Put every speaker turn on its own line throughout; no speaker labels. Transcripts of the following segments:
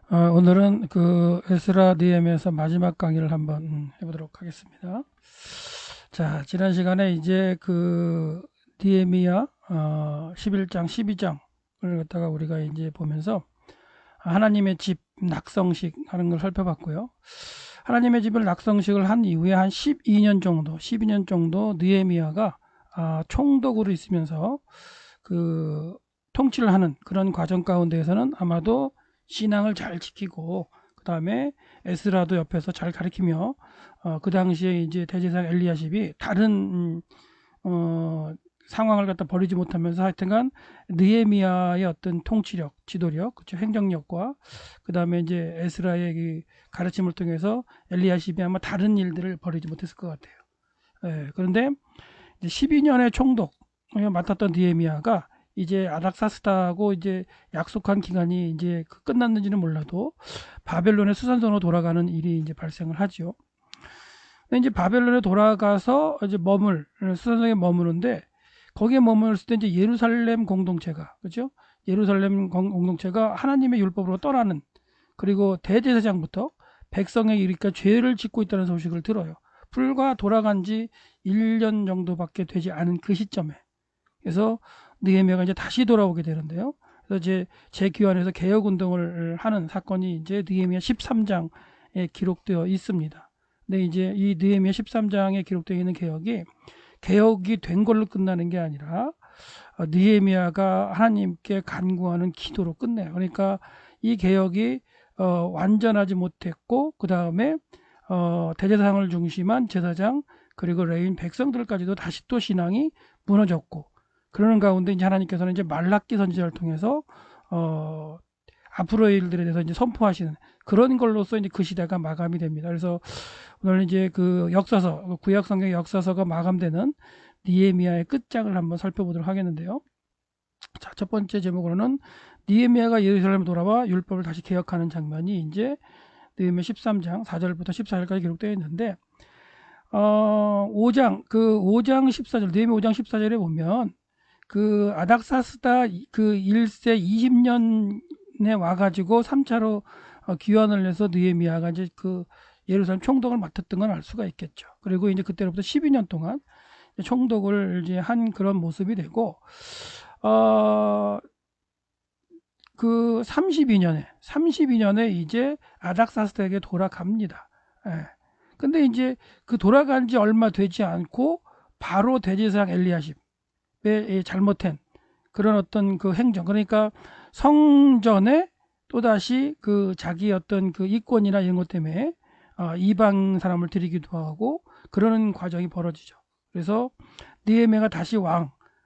오늘은 그 에스라 느헤미야서 마지막 강의를 한번 해보도록 하겠습니다. 자, 지난 시간에 이제 그 느헤미야 11장, 12장을 갖다가 우리가 이제 보면서 하나님의 집 낙성식 하는 걸 살펴봤고요. 하나님의 집을 낙성식을 한 이후에 한 12년 정도 느헤미야가 총독으로 있으면서 그 통치를 하는 그런 과정 가운데에서는 아마도 신앙을 잘 지키고 그 다음에 에스라도 옆에서 잘 가르치며 그 당시에 이제 대제사장 엘리야십이 다른 상황을 갖다 버리지 못하면서 하여튼간 느헤미야의 어떤 통치력, 지도력, 그쵸, 행정력과 그 다음에 이제 에스라의 그 가르침을 통해서 엘리야십이 아마 다른 일들을 버리지 못했을 것 같아요. 그런데 이제 12년의 총독을 맡았던 느헤미야가 이제 아닥사스다하고 이제 약속한 기간이 이제 끝났는지는 몰라도 바벨론의 수산성으로 돌아가는 일이 이제 발생을 하죠. 근데 이제 바벨론에 돌아가서 이제 수산성에 머무는데 거기에 머물렀을 때 이제 예루살렘 공동체가 그죠? 예루살렘 공동체가 하나님의 율법으로 떠나는 그리고 대제사장부터 백성에 이르니까 죄를 짓고 있다는 소식을 들어요. 불과 돌아간 지 1년 정도밖에 되지 않은 그 시점에 그래서 느헤미야가 이제 다시 돌아오게 되는데요. 그래서 이제 재기환에서 개혁 운동을 하는 사건이 이제 느헤미야 13장에 기록되어 있습니다. 근데 이제 이 느헤미야 13장에 기록되어 있는 개혁이 된 걸로 끝나는 게 아니라 느헤미야가 하나님께 간구하는 기도로 끝내요. 그러니까 이 개혁이 완전하지 못했고 그 다음에 대제사장을 중심한 제사장 그리고 레위인 백성들까지도 다시 또 신앙이 무너졌고 그러는 가운데 이제 하나님께서는 이제 말라기 선지자를 통해서 앞으로의 일들에 대해서 이제 선포하시는 그런 걸로서 이제 그 시대가 마감이 됩니다. 그래서 오늘 이제 그 역사서 구약 성경 역사서가 마감되는 니에미아의 끝장을 한번 살펴보도록 하겠는데요. 자, 첫 번째 제목으로는 니에미아가 예루살렘에 돌아와 율법을 다시 개혁하는 장면이 이제 느헤미야 13장 4절부터 14절까지 기록되어 있는데 5장 14절 느헤미야 5장 14절에 보면 그 아닥사스다 그 1세 20년에 와가지고 3차로 귀환을 해서 느헤미야가 이제 그 예루살렘 총독을 맡았던 건 알 수가 있겠죠. 그리고 이제 그때로부터 12년 동안 총독을 이제 한 그런 모습이 되고 어, 그 32년에 이제 아닥사스다에게 돌아갑니다. 예. 근데 이제 그 돌아간 지 얼마 되지 않고 바로 대제사장 엘리야십의 잘못된 그런 어떤 그 행정 그러니까 성전에 또다시 그 자기 어떤 그 이권이나 이런 것 때문에 이방 사람을 들이기도 하고 그러는 과정이 벌어지죠. 그래서 느헤미야가 다시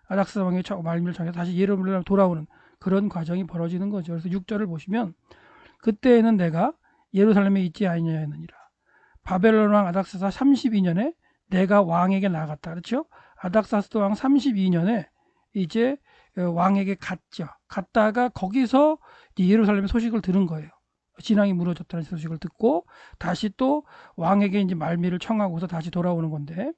아닥스 왕의 말미를 통해서 다시 예루살렘 돌아오는 그런 과정이 벌어지는 거죠. 그래서 6절을 보시면 그때에는 내가 예루살렘에 있지 아니하였느니라. 바벨론 왕 아닥사스 32년에 내가 왕에게 나갔다. 그렇죠? 아닥사스 왕 32년에 이제 왕에게 갔다가 거기서 예루살렘의 소식을 들은 거예요. 진앙이 무너졌다는 소식을 듣고 다시 또 왕에게 이제 말미를 청하고서 다시 돌아오는 건데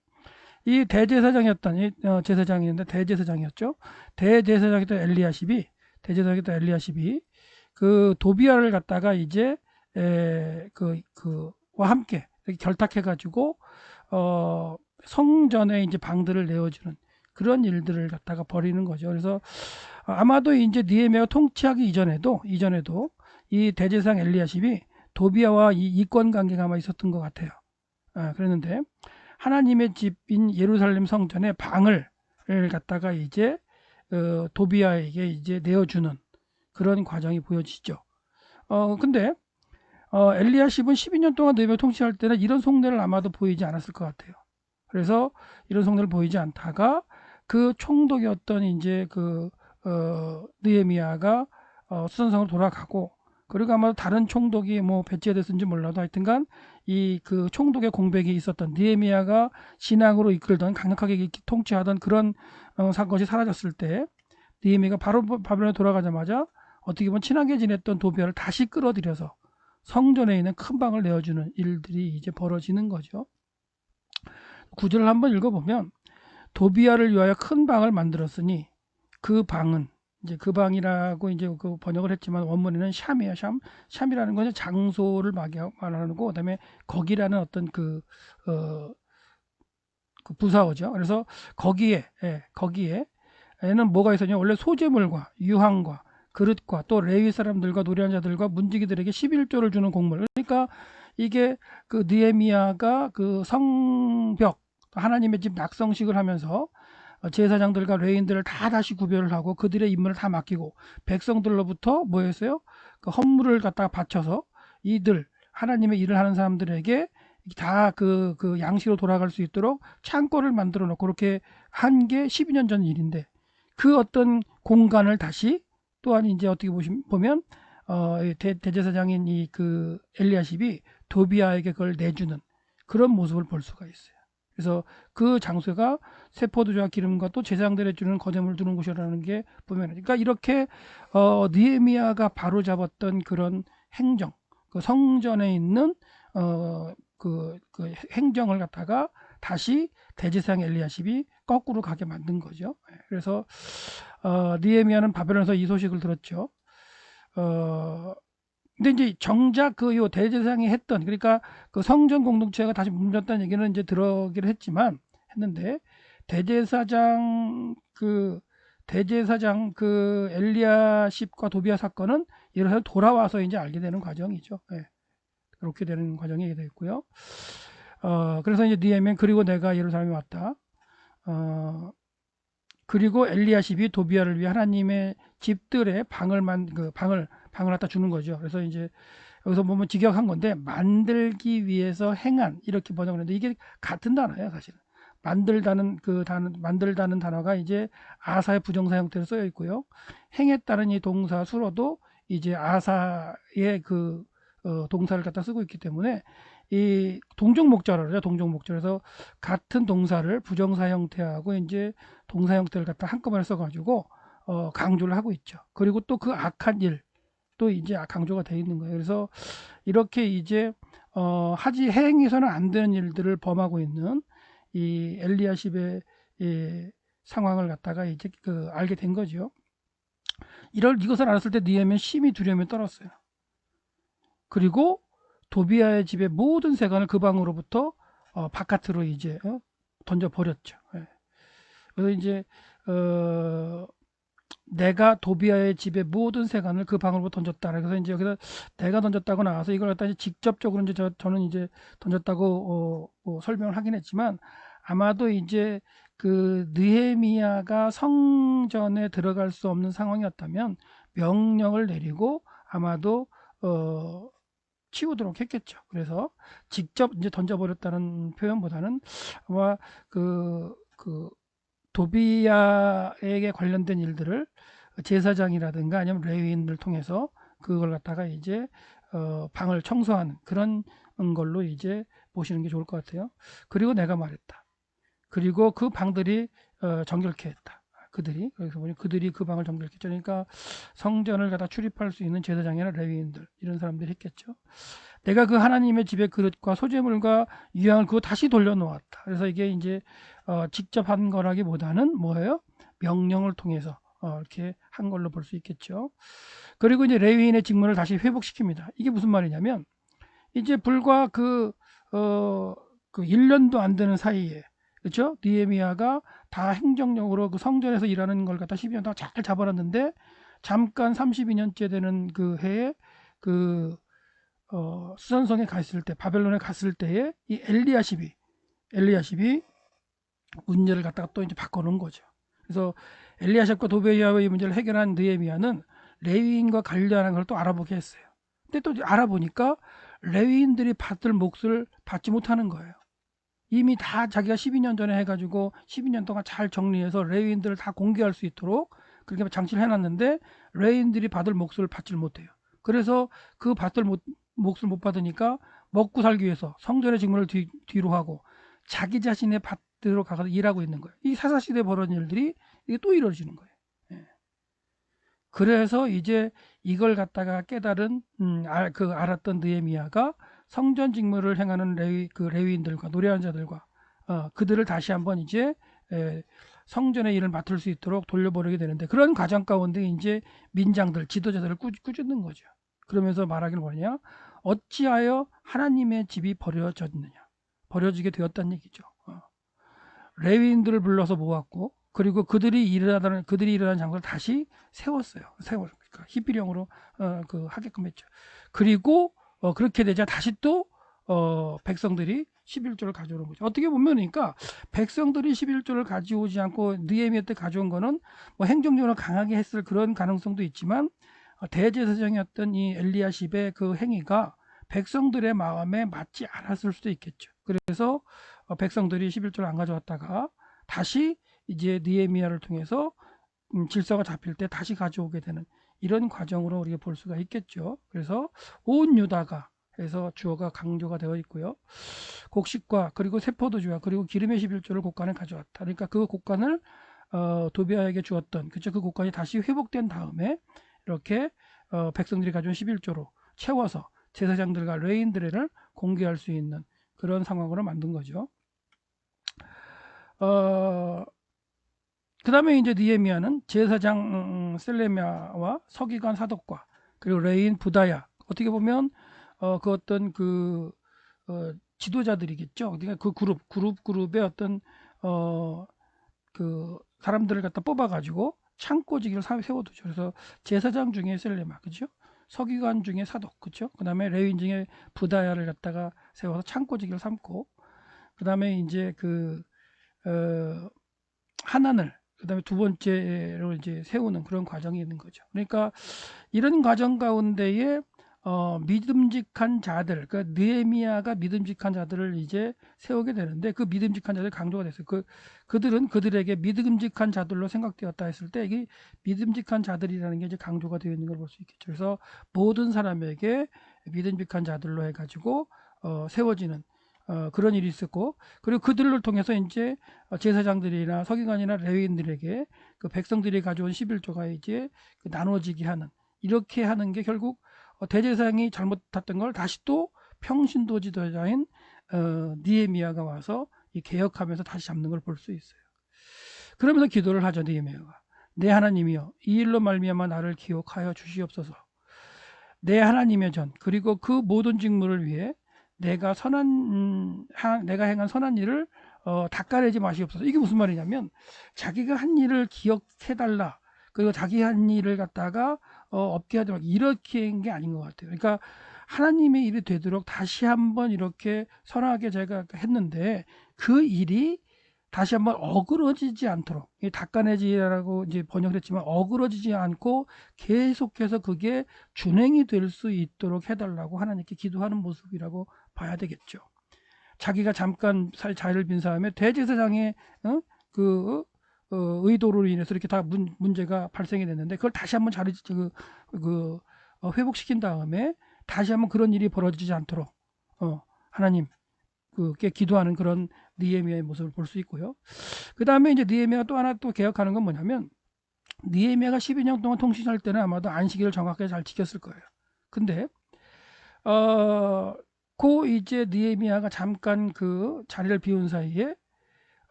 이 제사장이었는데 대제사장이었죠. 대제사장이었던 엘리야십이 그 도비아를 갖다가 이제 그와 함께 결탁해가지고 성전에 이제 방들을 내어주는 그런 일들을 갖다가 벌이는 거죠. 그래서 아마도 이제 느헤미야가 통치하기 이전에도 이 대제사장 엘리야십이 도비아와 이 이권 관계가 아마 있었던 것 같아요. 그랬는데 하나님의 집인 예루살렘 성전의 방을 갖다가 이제 도비아에게 이제 내어주는 그런 과정이 보여지죠. 근데 엘리야십은 12년 동안 느헤미야 통치할 때는 이런 속내를 아마도 보이지 않았을 것 같아요. 그래서 이런 속내를 보이지 않다가 그 총독이었던 이제 느헤미야가 수선성으로 돌아가고 그리고 아마 다른 총독이 뭐 배치가 됐는지 몰라도 하여튼간 이 그 총독의 공백이 있었던 느헤미야가 신앙으로 이끌던 강력하게 통치하던 그런 사건이 사라졌을 때 느헤미야가 바로 바벨론에 돌아가자마자 어떻게 보면 친하게 지냈던 도비아를 다시 끌어들여서 성전에 있는 큰 방을 내어주는 일들이 이제 벌어지는 거죠. 구절을 한번 읽어보면 도비아를 위하여 큰 방을 만들었으니 그 방은 이제 그 방이라고 이제 그 번역을 했지만 원문에는 샴이에요. 샴이라는 것은 장소를 말하는 거고, 그다음에 거기라는 어떤 그 부사어죠. 그래서 거기에, 거기에는 뭐가 있었냐? 원래 소재물과 유황과 그릇과 또 레위 사람들과 노래한 자들과 문지기들에게 11조를 주는 곡물. 그러니까 이게 그 느헤미야가 그 성벽 하나님의 집 낙성식을 하면서 제사장들과 레위인들을 다 다시 구별을 하고 그들의 임무를 다 맡기고 백성들로부터 뭐였어요? 그 헌물을 갖다가 바쳐서 이들 하나님의 일을 하는 사람들에게 다 그 양식으로 돌아갈 수 있도록 창고를 만들어 놓고 그렇게 한 게 12년 전 일인데 그 어떤 공간을 다시 또한 이제 어떻게 보면 대제사장인 이 그 엘리야십이 도비아에게 그걸 내주는 그런 모습을 볼 수가 있어요. 그래서 그 장소가 새 포도주와 기름과 또 제사장들에 주는 거제물을 두는 곳이라는 게 보면 그러니까 이렇게 느헤미야가 바로 잡았던 그런 행정 그 성전에 있는 그 행정을 갖다가 다시 대제사장 엘리야십이 거꾸로 가게 만든 거죠. 그래서 느헤미야는 바벨론에서 이 소식을 들었죠. 근데 이제 정작 그 요 대제사장이 했던 그러니까 그 성전 공동체가 다시 뭉쳤다는 얘기는 이제 들어기를 했는데 대제사장 그 엘리야십과 도비야 사건은 이래서 돌아와서 이제 알게 되는 과정이죠. 예. 그렇게 되는 과정이 되겠고요. 그래서 이제 느헤미야 그리고 내가 예루살렘에 왔다. 그리고 엘리야십이 도비야를 위해 하나님의 집들의 방을 갖다 주는 거죠. 그래서 이제 여기서 보면 직역한 건데 만들기 위해서 행한 이렇게 번역을 했는데 이게 같은 단어예요, 사실은. 만들다는 단어가 이제 아사의 부정사 형태로 쓰여 있고요. 행했다는 이 동사 수로도 이제 아사의 그 동사를 갖다 쓰고 있기 때문에 이 동종 목자로 그러죠. 동종 목자. 그래서 같은 동사를 부정사 형태하고 이제 동사 형태를 갖다 한꺼번에 써가지고 강조를 하고 있죠. 그리고 또 그 악한 일 또 이제 강조가 되어 있는 거예요. 그래서 이렇게 이제 행해서는 안 되는 일들을 범하고 있는 이 엘리야십의 이 상황을 갖다가 이제 알게 된 거죠. 이것을 알았을 때 느헤미야는 심히 두려움에 떨었어요. 그리고 도비야의 집의 모든 세관을 그 방으로부터 바깥으로 이제 던져 버렸죠. 예. 그래서 이제 내가 도비야의 집의 모든 세관을 그 방으로부터 던졌다. 그래서 이제 여기서 내가 던졌다고 나와서 이걸 갖다 직접적으로 이제 저는 이제 던졌다고 설명을 하긴 했지만 아마도 이제 그 느헤미야가 성전에 들어갈 수 없는 상황이었다면 명령을 내리고 아마도 치우도록 했겠죠. 그래서 직접 이제 던져버렸다는 표현보다는 아마 그 도비야에게 관련된 일들을 제사장이라든가 아니면 레위인들 통해서 그걸 갖다가 이제 방을 청소하는 그런 걸로 이제 보시는 게 좋을 것 같아요. 그리고 내가 말했다. 그리고 그 방들이 정결케 했다. 그래서 보니 그들이 그 방을 정결케 했죠. 그러니까 성전을 갖다 출입할 수 있는 제사장이나 레위인들 이런 사람들이 했겠죠. 내가 그 하나님의 집의 그릇과 소재물과 유향을 그거 다시 돌려놓았다. 그래서 이게 이제 직접 한 거라기보다는 뭐예요? 명령을 통해서 이렇게 한 걸로 볼 수 있겠죠. 그리고 이제 레위인의 직무를 다시 회복시킵니다. 이게 무슨 말이냐면 이제 불과 그 1년도 안 되는 사이에 그렇죠? 느헤미야가 다 행정력으로 그 성전에서 일하는 걸 갖다 12년 동안 잘 잡아놨는데 잠깐 32년째 되는 그 해에 수산성에 갔을 때 바벨론에 갔을 때에 이 엘리야십이 문제를 갖다가 또 이제 바꿔놓은 거죠. 그래서 엘리야십과 도비야의 문제를 해결한 느헤미야는 레위인과 관련한 걸 또 알아보게 했어요. 근데 또 알아보니까 레위인들이 받을 몫을 받지 못하는 거예요. 이미 다 자기가 12년 전에 해가지고 12년 동안 잘 정리해서 레위인들을 다 공개할 수 있도록 그렇게 장치를 해놨는데 레위인들이 받을 몫을 받질 못해요. 그래서 그 몫을 못 받으니까 먹고 살기 위해서 성전의 직무를 뒤로 하고 자기 자신의 밭으로 가서 일하고 있는 거예요. 이 사사시대에 벌어진 일들이 이게 또 이루어지는 거예요. 예. 그래서 이제 이걸 갖다가 깨달은 알았던 느헤미야가 성전 직무를 행하는 레위인들과 노래하는 자들과 그들을 다시 한번 이제 성전의 일을 맡을 수 있도록 돌려보내게 되는데, 그런 과정 가운데 이제 민장들, 지도자들을 꾸짖는 거죠. 그러면서 말하기를 뭐냐? 어찌하여 하나님의 집이 버려졌느냐? 버려지게 되었다는 얘기죠. 레위인들을 불러서 모았고, 그리고 그들이 일어나는 장소를 다시 세웠어요. 그러니까 히브리형으로 하게끔 했죠. 그리고 그렇게 되자 다시 또 백성들이 11조를 가져오는 거죠. 어떻게 보면 그러니까 백성들이 11조를 가져오지 않고 느헤미야 때 가져온 거는 뭐 행정적으로 강하게 했을 그런 가능성도 있지만, 대제사장이었던 이 엘리야십의 그 행위가 백성들의 마음에 맞지 않았을 수도 있겠죠. 그래서 백성들이 11조를 안 가져왔다가 다시 이제 느헤미야를 통해서 질서가 잡힐 때 다시 가져오게 되는 이런 과정으로 우리가 볼 수가 있겠죠. 그래서 온 유다가 해서 주어가 강조가 되어 있고요. 곡식과 그리고 세포도주와 그리고 기름의 11조를 곡간에 가져왔다. 그러니까 그 곡간을 도비아에게 주었던, 그죠? 그 곡간이 다시 회복된 다음에 이렇게 백성들이 가져온 11조로 채워서 제사장들과 레위인들을 공개할 수 있는 그런 상황으로 만든 거죠. 그 다음에 이제 느헤미야는 제사장 셀레미야와 서기관 사독과 그리고 레인 부다야, 어떻게 보면 그 어떤 지도자들이겠죠. 그러니까 그 그룹의 어떤 그 사람들을 갖다 뽑아가지고 창고지기를 세워두죠. 그래서 제사장 중에 셀레마, 그죠? 서기관 중에 사독, 그죠? 그 다음에 레위인 중에 부다야를 갖다가 세워서 창고지기를 삼고, 그 다음에 이제 하난을 그 다음에 두 번째로 이제 세우는 그런 과정이 있는 거죠. 그러니까 이런 과정 가운데에 믿음직한 자들, 그 느헤미야가 믿음직한 자들을 이제 세우게 되는데, 그 믿음직한 자들 강조가 됐어요. 그들은 그들에게 믿음직한 자들로 생각되었다 했을 때, 이게 믿음직한 자들이라는 게 이제 강조가 되어 있는 걸 볼 수 있겠죠. 그래서 모든 사람에게 믿음직한 자들로 해가지고 세워지는 그런 일이 있었고, 그리고 그들을 통해서 이제 제사장들이나 서기관이나 레위인들에게 그 백성들이 가져온 11조가 이제 나눠지게 하는, 이렇게 하는 게 결국 대제사장이 잘못했던 걸 다시 또 평신도 지도자인 느헤미야가 와서 개혁하면서 다시 잡는 걸 볼 수 있어요. 그러면서 기도를 하죠. 느헤미야가, 내 하나님이여, 이 일로 말미암아 나를 기억하여 주시옵소서. 내 하나님의 전, 그리고 그 모든 직무를 위해 내가 행한 선한 일을 닦아내지 마시옵소서. 이게 무슨 말이냐면, 자기가 한 일을 기억해달라, 그리고 자기 한 일을 갖다가 없게 하지 말고, 이렇게 한 게 아닌 것 같아요. 그러니까 하나님의 일이 되도록 다시 한번 이렇게 선하게 제가 했는데, 그 일이 다시 한번 어그러지지 않도록, 닦아내지라고 이제 번역을 했지만 어그러지지 않고 계속해서 그게 준행이 될 수 있도록 해달라고 하나님께 기도하는 모습이라고 봐야 되겠죠. 자기가 잠깐 자리를 빈 사람에 대제사장의 의도로 인해서 이렇게 다 문제가 발생이 됐는데, 그걸 다시 한번 회복시킨 다음에 다시 한번 그런 일이 벌어지지 않도록 하나님 께 기도하는 그런 느헤미야의 모습을 볼 수 있고요. 그 다음에 이제 느헤미야가 또 하나 또 개혁하는 건 뭐냐면, 느헤미야가 12년 동안 통치할 때는 아마도 안식일을 정확하게 잘 지켰을 거예요. 근데 이제 느헤미야가 잠깐 그 자리를 비운 사이에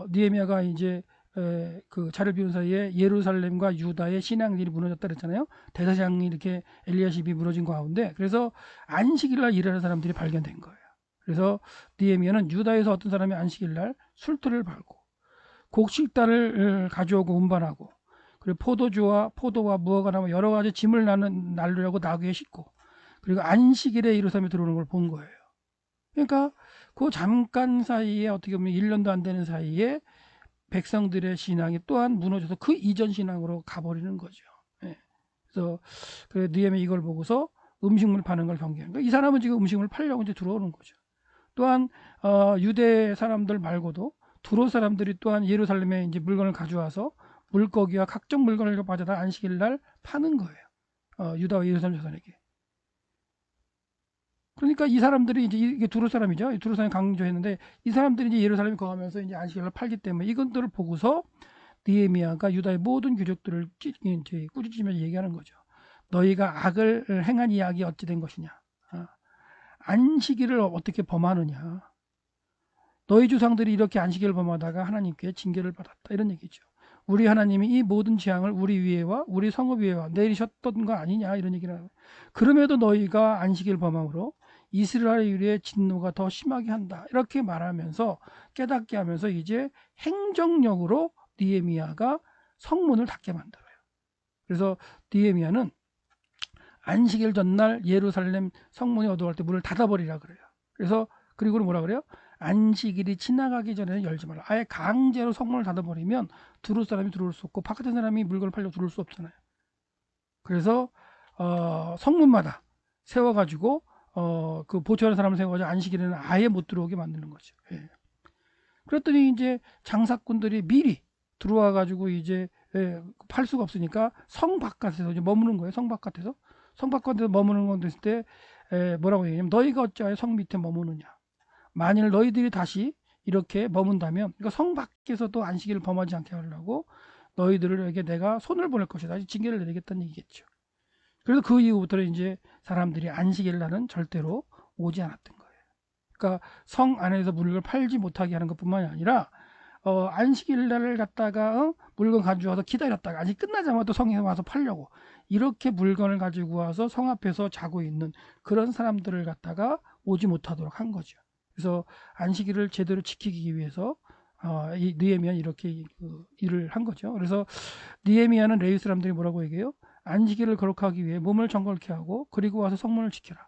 느헤미야가 이제 그 자리를 비운 사이에 예루살렘과 유다의 신앙들이 무너졌다 그랬잖아요. 대사장이 이렇게 엘리야십이 무너진 가운데, 그래서 안식일날 일하는 사람들이 발견된 거예요. 그래서 느헤미야는 유다에서 어떤 사람이 안식일날 술틀을 밟고 곡식단을 가져오고 운반하고, 그리고 포도와 무화과 나무 여러 가지 짐을 나르려고 나귀에 싣고, 그리고 안식일에 예루살렘에 들어오는 걸 본 거예요. 그러니까 그 잠깐 사이에, 어떻게 보면 1년도 안 되는 사이에 백성들의 신앙이 또한 무너져서 그 이전 신앙으로 가버리는 거죠. 그래서 느헤미야 이걸 보고서 음식물 파는 걸 경계하는 거예요. 이 사람은 지금 음식물 팔려고 이제 들어오는 거죠. 또한 유대 사람들 말고도 두로 사람들이 또한 예루살렘에 이제 물건을 가져와서 물고기와 각종 물건을 가져다 안식일 날 파는 거예요. 유다와 예루살렘 자손에게. 그러니까 이 사람들이 이게 두로 사람이죠. 두로 사람이 강조했는데, 이 사람들이 이제 예루살렘에 거하면서 이제 안식일 날 팔기 때문에 이것들을 보고서 느헤미야가 유다의 모든 귀족들을 이제 꾸짖으면서 얘기하는 거죠. 너희가 악을 행한 이야기 어찌 된 것이냐? 안식일을 어떻게 범하느냐? 너희 조상들이 이렇게 안식일을 범하다가 하나님께 징계를 받았다. 이런 얘기죠. 우리 하나님이 이 모든 재앙을 우리 위에와 우리 성읍 위에와 내리셨던 거 아니냐 이런 얘기를 하고, 그럼에도 너희가 안식일 범함으로 이스라엘의 진노가 더 심하게 한다. 이렇게 말하면서 깨닫게 하면서 이제 행정력으로 느헤미야가 성문을 닫게 만들어요. 그래서 느헤미야는 안식일 전날 예루살렘 성문이 어두워갈 때 문을 닫아버리라 그래요. 그래서 그리고 뭐라 그래요? 안식일이 지나가기 전에는 열지 말라. 아예 강제로 성문을 닫아버리면 들어올 사람이 들어올 수 없고 바깥에 사람이 물건을 팔려고 들어올 수 없잖아요. 그래서 성문마다 세워가지고 그 보초하는 사람을 세워가지고 안식일에는 아예 못 들어오게 만드는 거죠. 예. 그랬더니 이제 장사꾼들이 미리 들어와가지고 이제 팔 수가 없으니까 성 바깥에서 이제 머무는 거예요. 성 바깥에서 머무는 건 됐을 때 뭐라고 얘기하냐면 너희가 어찌하여 성 밑에 머무느냐. 만일 너희들이 다시 이렇게 머문다면, 그러니까 성 밖에서도 안식일을 범하지 않게 하려고 너희들에게 내가 손을 보낼 것이다. 징계를 내리겠다는 얘기겠죠. 그래서 그 이후부터는 이제 사람들이 안식일 날은 절대로 오지 않았던 거예요. 그러니까 성 안에서 물건을 팔지 못하게 하는 것뿐만이 아니라 안식일 날을 갖다가 물건 가져와서 기다렸다가 아직 끝나자마자 또 성에 와서 팔려고 이렇게 물건을 가지고 와서 성 앞에서 자고 있는 그런 사람들을 갖다가 오지 못하도록 한 거죠. 그래서 안식일을 제대로 지키기 위해서 이 느헤미야는 이렇게 일을 한 거죠. 그래서 느헤미야는 레위 사람들이 뭐라고 얘기해요? 안식일을 거룩하기 위해 몸을 정결케 하고 그리고 와서 성문을 지켜라.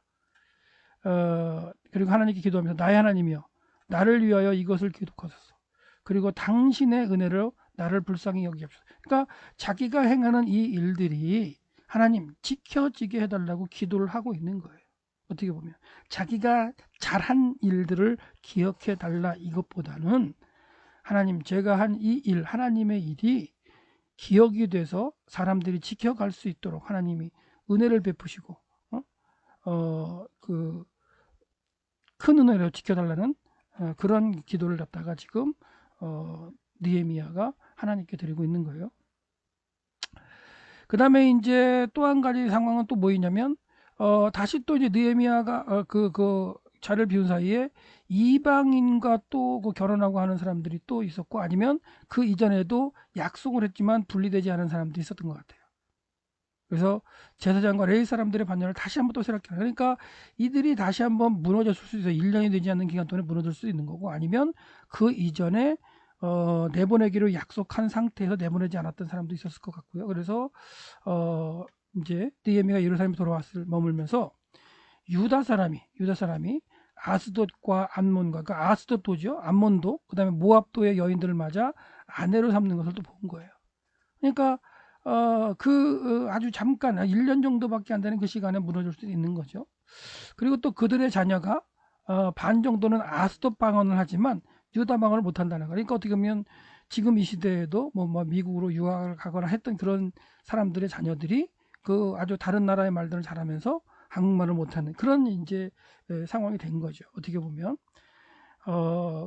그리고 하나님께 기도하면서 나의 하나님이여 나를 위하여 이것을 기록하소서. 그리고 당신의 은혜로 나를 불쌍히 여기옵소서. 그러니까 자기가 행하는 이 일들이 하나님 지켜지게 해달라고 기도를 하고 있는 거예요. 어떻게 보면 자기가 잘한 일들을 기억해 달라 이것보다는 하나님 제가 한 이 일, 하나님의 일이 기억이 돼서 사람들이 지켜갈 수 있도록 하나님이 은혜를 베푸시고 그 큰 은혜로 지켜달라는 그런 기도를 갖다가 지금 느헤미야가 하나님께 드리고 있는 거예요. 그 다음에 이제 또 한 가지 상황은 또 뭐였냐면 다시 또 이제 느헤미야가 그 자리를 비운 사이에 이방인과 또 그 결혼하고 하는 사람들이 또 있었고 아니면 그 이전에도 약속을 했지만 분리되지 않은 사람들이 있었던 것 같아요. 그래서 제사장과 레위 사람들의 반열을 다시 한번 또 생각해요. 그러니까 이들이 다시 한번 무너졌을 수 있어요. 1년이 되지 않는 기간 동안에 무너질 수 있는 거고 아니면 그 이전에 내보내기로 약속한 상태에서 내보내지 않았던 사람도 있었을 것 같고요. 그래서 이제 느헤미야가 예루살렘에 돌아왔을 머물면서 유다 사람이 아스돗과 암몬과 그러니까 아스돗도죠. 암몬도 그다음에 모압도의 여인들을 맞아 아내로 삼는 것을 또 본 거예요. 그러니까 아주 잠깐 1년 정도밖에 안 되는 그 시간에 무너질 수 있는 거죠. 그리고 또 그들의 자녀가 반 정도는 아스돗 방언을 하지만 유다 방언을 못 한다는 거예요. 그러니까 어떻게 보면 지금 이 시대에도 뭐 미국으로 유학을 가거나 했던 그런 사람들의 자녀들이 그 아주 다른 나라의 말들을 잘하면서 한국말을 못하는 그런 이제 상황이 된 거죠. 어떻게 보면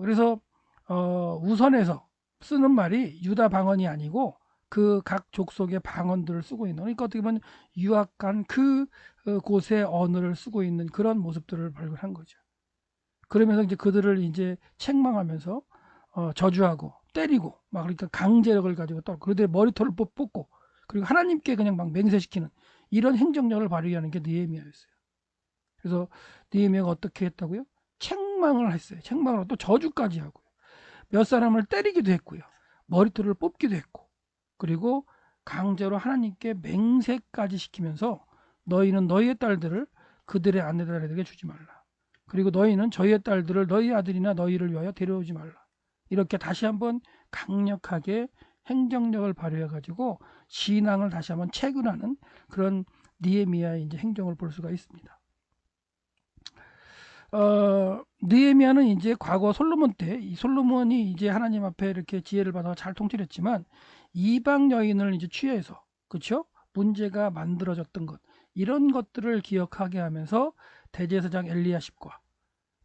그래서 우선에서 쓰는 말이 유다 방언이 아니고 그 각 족속의 방언들을 쓰고 있는, 그러니까 어떻게 보면 유학간 그 곳의 언어를 쓰고 있는 그런 모습들을 발견한 거죠. 그러면서 이제 그들을 이제 책망하면서 저주하고 때리고 막 그러니까 강제력을 가지고 또 그들의 머리털을 뽑고 그리고 하나님께 그냥 막 맹세시키는 이런 행정력을 발휘하는 게 느헤미야였어요. 그래서 느헤미야가 어떻게 했다고요? 책망을 했어요. 책망을 하고 또 저주까지 하고요. 몇 사람을 때리기도 했고요. 머리털을 뽑기도 했고 그리고 강제로 하나님께 맹세까지 시키면서 너희는 너희의 딸들을 그들의 아내들에게 주지 말라. 그리고 너희는 저희의 딸들을 너희 아들이나 너희를 위하여 데려오지 말라. 이렇게 다시 한번 강력하게 행정력을 발휘해 가지고 신앙을 다시 한번 체근하는 그런 느헤미야의 이제 행정을 볼 수가 있습니다. 느헤미야는 이제 과거 솔로몬 때 이 솔로몬이 이제 하나님 앞에 이렇게 지혜를 받아 잘 통치했지만 이방 여인을 이제 취해서 그렇죠? 문제가 만들어졌던 것 이런 것들을 기억하게 하면서 대제사장 엘리야십과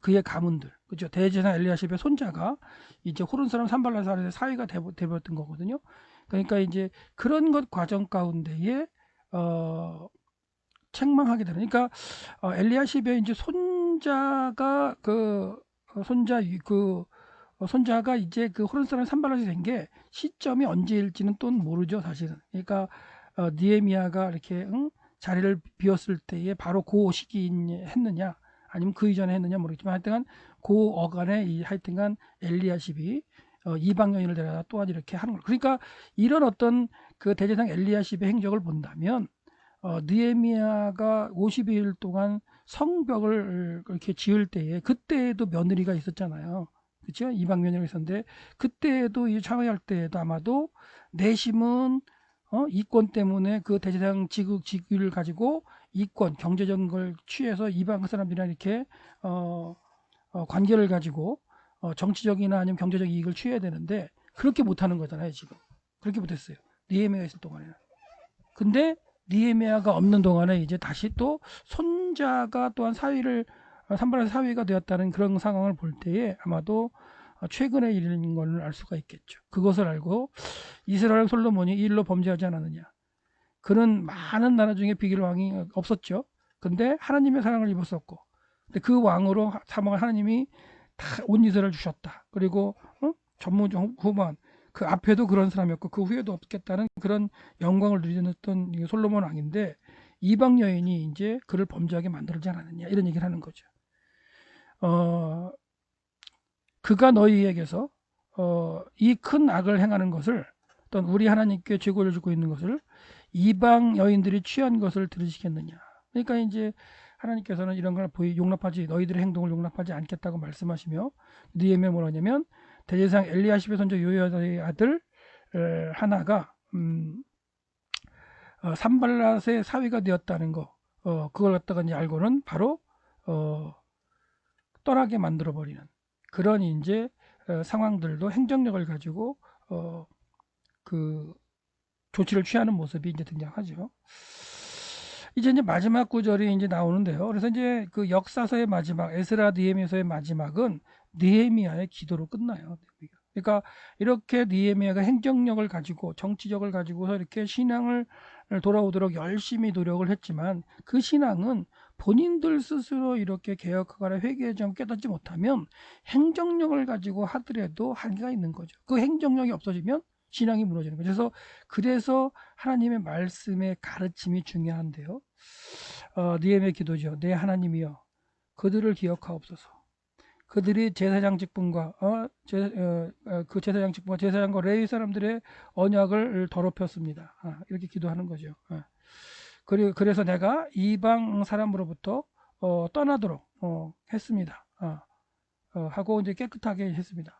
그의 가문들 그렇죠? 대제사장 엘리야십의 손자가 이제 호른 사람 산발라사의 사위가 되버렸던 거거든요. 그러니까 이제 그런 것 과정 가운데에 책망하게 되는. 그러니까 엘리야십의 이제 손자가 그 손자 그 손자가 이제 그 호른 사람 산발라서 된 게 시점이 언제일지는 또 모르죠, 사실은. 그러니까 느헤미야가 이렇게 자리를 비웠을 때에 바로 그 시기했느냐, 아니면 그 이전에 했느냐 모르겠지만 하여튼간 그 어간에 하여튼간 엘리야십이 이방 여인을 데려다 또한 이렇게 하는 거예요. 그러니까 이런 어떤 그 대제사장 엘리야십의 행적을 본다면 느헤미야가 52일 동안 성벽을 이렇게 지을 때에 그때에도 며느리가 있었잖아요. 그렇죠? 이방 며느리가 있었는데 그때에도 이 창회할 때에도 아마도 내심은 이권 때문에 그 대제사장 직위를 가지고 이권 경제적인 걸 취해서 이방 사람들이랑 이렇게 관계를 가지고 정치적이나 아니면 경제적 이익을 취해야 되는데 그렇게 못하는 거잖아요. 지금 그렇게 못했어요. 느헤미야가 있을 동안에는. 근데 느헤미야가 없는 동안에 이제 다시 또 손자가 또한 사위를 산발의 사위가 되었다는 그런 상황을 볼 때에 아마도 최근의 일인 걸 알 수가 있겠죠. 그것을 알고 이스라엘 솔로몬이 이 일로 범죄하지 않았느냐. 그는 많은 나라 중에 비길 왕이 없었죠. 근데 하나님의 사랑을 입었었고, 근데 그 왕으로 사망을 하나님이 다 온 이스라엘 주셨다. 그리고 전무후무한 그 앞에도 그런 사람이었고 그 후에도 없겠다는 그런 영광을 누리던 솔로몬 왕인데 이방 여인이 이제 그를 범죄하게 만들지 않았느냐 이런 얘기를 하는 거죠. 그가 너희에게서 이 큰 악을 행하는 것을 어떤 우리 하나님께 죄고를 주고 있는 것을 이방 여인들이 취한 것을 들으시겠느냐. 그러니까 이제 하나님께서는 이런 걸 용납하지 너희들의 행동을 용납하지 않겠다고 말씀하시며 느헤미야 뭐라냐면 대제사장 엘리야십의 손자 요야다의 아들 하나가 산발랏의 사위가 되었다는 거 그걸 갖다가 이제 알고는 바로 떠나게 만들어 버리는 그런 이제 상황들도 행정력을 가지고 그 조치를 취하는 모습이 이제 등장하죠. 이제 마지막 구절이 이제 나오는데요. 그래서 이제 그 역사서의 마지막 에스라 느헤미야서의 마지막은 느헤미야의 기도로 끝나요. 그러니까 이렇게 느헤미야가 행정력을 가지고 정치력을 가지고서 이렇게 신앙을 돌아오도록 열심히 노력을 했지만 그 신앙은 본인들 스스로 이렇게 개혁하거나 회개하지 않고 깨닫지 못하면 행정력을 가지고 하더라도 한계가 있는 거죠. 그 행정력이 없어지면 신앙이 무너지는 거죠. 그래서 하나님의 말씀의 가르침이 중요한데요. 느헤미야 기도죠. 내 하나님이여 그들을 기억하옵소서. 그들이 제사장 직분과 그 제사장 직분과 제사장과 레위 사람들의 언약을 더럽혔습니다. 이렇게 기도하는 거죠. 그래서 내가 이방 사람으로부터 떠나도록 했습니다. 하고 이제 깨끗하게 했습니다.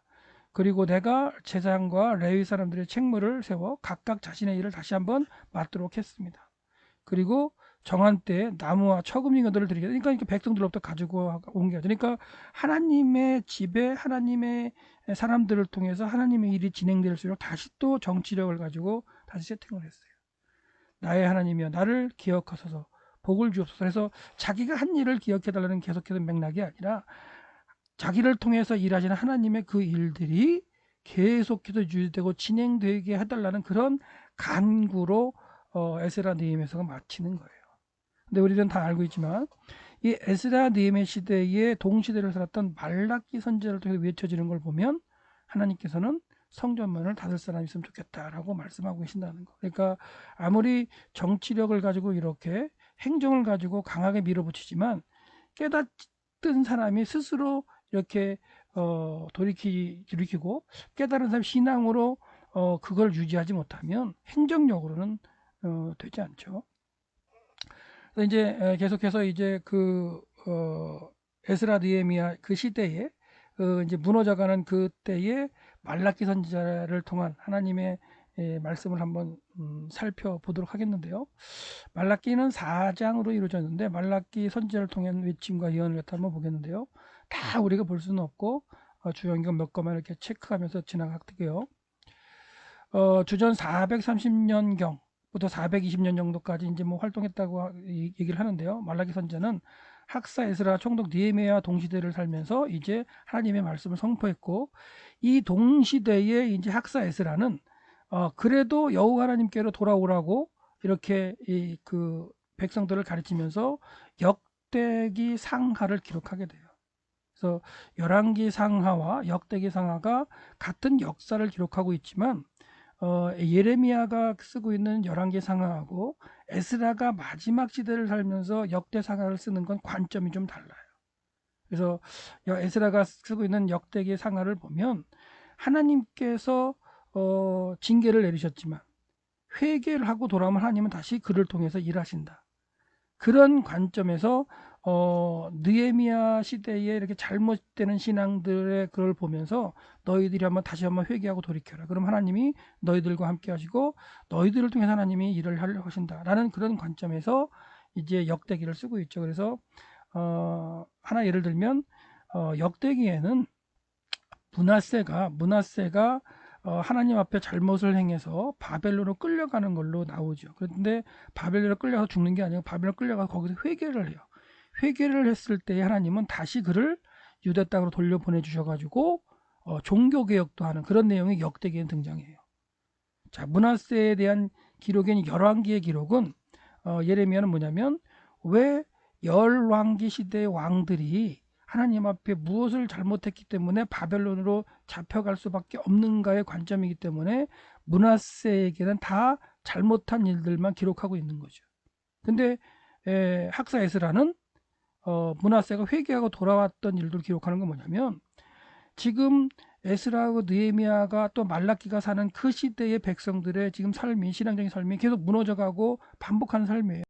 그리고 내가 제사장과 레위 사람들의 책무를 세워 각각 자신의 일을 다시 한번 맡도록 했습니다. 그리고 정한 때에 나무와 처금인 것들을 드리게. 그러니까 백성들로부터 가지고 온 게. 그러니까 하나님의 집에 하나님의 사람들을 통해서 하나님의 일이 진행될수록 다시 또 정치력을 가지고 다시 세팅을 했어요. 나의 하나님이여 나를 기억하소서 복을 주옵소서. 그래서 자기가 한 일을 기억해달라는 계속해서 맥락이 아니라 자기를 통해서 일하시는 하나님의 그 일들이 계속해서 유지되고 진행되게 해달라는 그런 간구로 에스라 느헤미야서가 마치는 거예요. 근데 우리는 다 알고 있지만 이 에스라 느헤미야 시대에 동시대를 살았던 말라기 선지자를 통해서 외쳐지는 걸 보면 하나님께서는 성전문을 닫을 사람이 있으면 좋겠다라고 말씀하고 계신다는 거. 그러니까 아무리 정치력을 가지고 이렇게 행정을 가지고 강하게 밀어붙이지만 깨닫던 사람이 스스로 이렇게 돌이키고 깨달은 사람 신앙으로 그걸 유지하지 못하면 행정력으로는 되지 않죠. 그래서 이제 계속해서 이제 그 에스라 느헤미야 그 시대에 이제 무너져가는 그때에 말라기 선지자를 통한 하나님의 말씀을 한번 살펴보도록 하겠는데요. 말라기는 4장으로 이루어졌는데 말라기 선지자를 통한 외침과 예언을 갖다 한번 보겠는데요. 다 우리가 볼 수는 없고 주요 인경 몇 것만 이렇게 체크하면서 지나갈게요. 주전 430년경부터 420년 정도까지 이제 뭐 활동했다고 얘기를 하는데요. 말라기 선지자는 학사 에스라 총독 느헤미야 동시대를 살면서 이제 하나님의 말씀을 선포했고 이 동시대에 이제 학사 에스라는 그래도 여호와 하나님께로 돌아오라고 이렇게 그 백성들을 가르치면서 역대기 상하를 기록하게 돼요. 그래서 열왕기 상하와 역대기 상하가 같은 역사를 기록하고 있지만 예레미야가 쓰고 있는 열왕기 상하하고 에스라가 마지막 시대를 살면서 역대 상하를 쓰는 건 관점이 좀 달라요. 그래서 에스라가 쓰고 있는 역대기 상하를 보면 하나님께서 징계를 내리셨지만 회개를 하고 돌아오면 하나님은 다시 그를 통해서 일하신다. 그런 관점에서 느헤미야 시대에 이렇게 잘못되는 신앙들의 그걸 보면서 너희들이 다시 한번 회개하고 돌이켜라. 그럼 하나님이 너희들과 함께 하시고 너희들을 통해서 하나님이 일을 하려고 하신다라는 그런 관점에서 이제 역대기를 쓰고 있죠. 그래서 하나 예를 들면 역대기에는 므낫세가 하나님 앞에 잘못을 행해서 바벨론으로 끌려가는 걸로 나오죠. 그런데 바벨론으로 끌려가서 죽는 게 아니고 바벨론으로 끌려가서 거기서 회개를 해요. 회개를 했을 때 하나님은 다시 그를 유대 땅으로 돌려보내 주셔가지고 종교개혁도 하는 그런 내용이 역대기에 등장해요. 자, 므낫세에 대한 기록인 열왕기의 기록은 예레미야는 뭐냐면 왜 열왕기 시대의 왕들이 하나님 앞에 무엇을 잘못했기 때문에 바벨론으로 잡혀갈 수밖에 없는가의 관점이기 때문에 므낫세에게는 다 잘못한 일들만 기록하고 있는 거죠. 근데 학사 에스라는 므낫세가 회개하고 돌아왔던 일들을 기록하는 건 뭐냐면 지금 에스라하고 느헤미야가 또 말라기가 사는 그 시대의 백성들의 지금 삶이 신앙적인 삶이 계속 무너져가고 반복하는 삶이에요.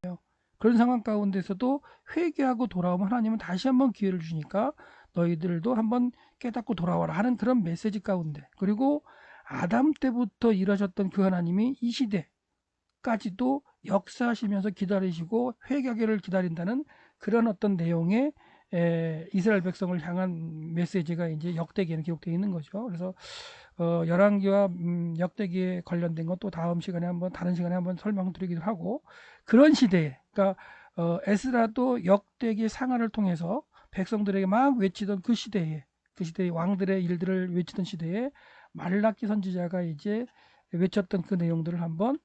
그런 상황 가운데서도 회개하고 돌아오면 하나님은 다시 한번 기회를 주니까 너희들도 한번 깨닫고 돌아와라 하는 그런 메시지 가운데, 그리고 아담 때부터 일하셨던 그 하나님이 이 시대까지도 역사하시면서 기다리시고 회개하기를 기다린다는 그런 어떤 내용의 이스라엘 백성을 향한 메시지가 이제 역대기에는 기록되어 있는 거죠. 그래서 열왕기와 역대기에 관련된 건 또 다음 시간에 다른 시간에 한번 설명드리기도 하고, 그런 시대에, 그러니까 에스라도 역대기 상하를 통해서 백성들에게 막 외치던 그 시대에, 그 시대의 왕들의 일들을 외치던 시대에 말라기 선지자가 이제 외쳤던 그 내용들을 한번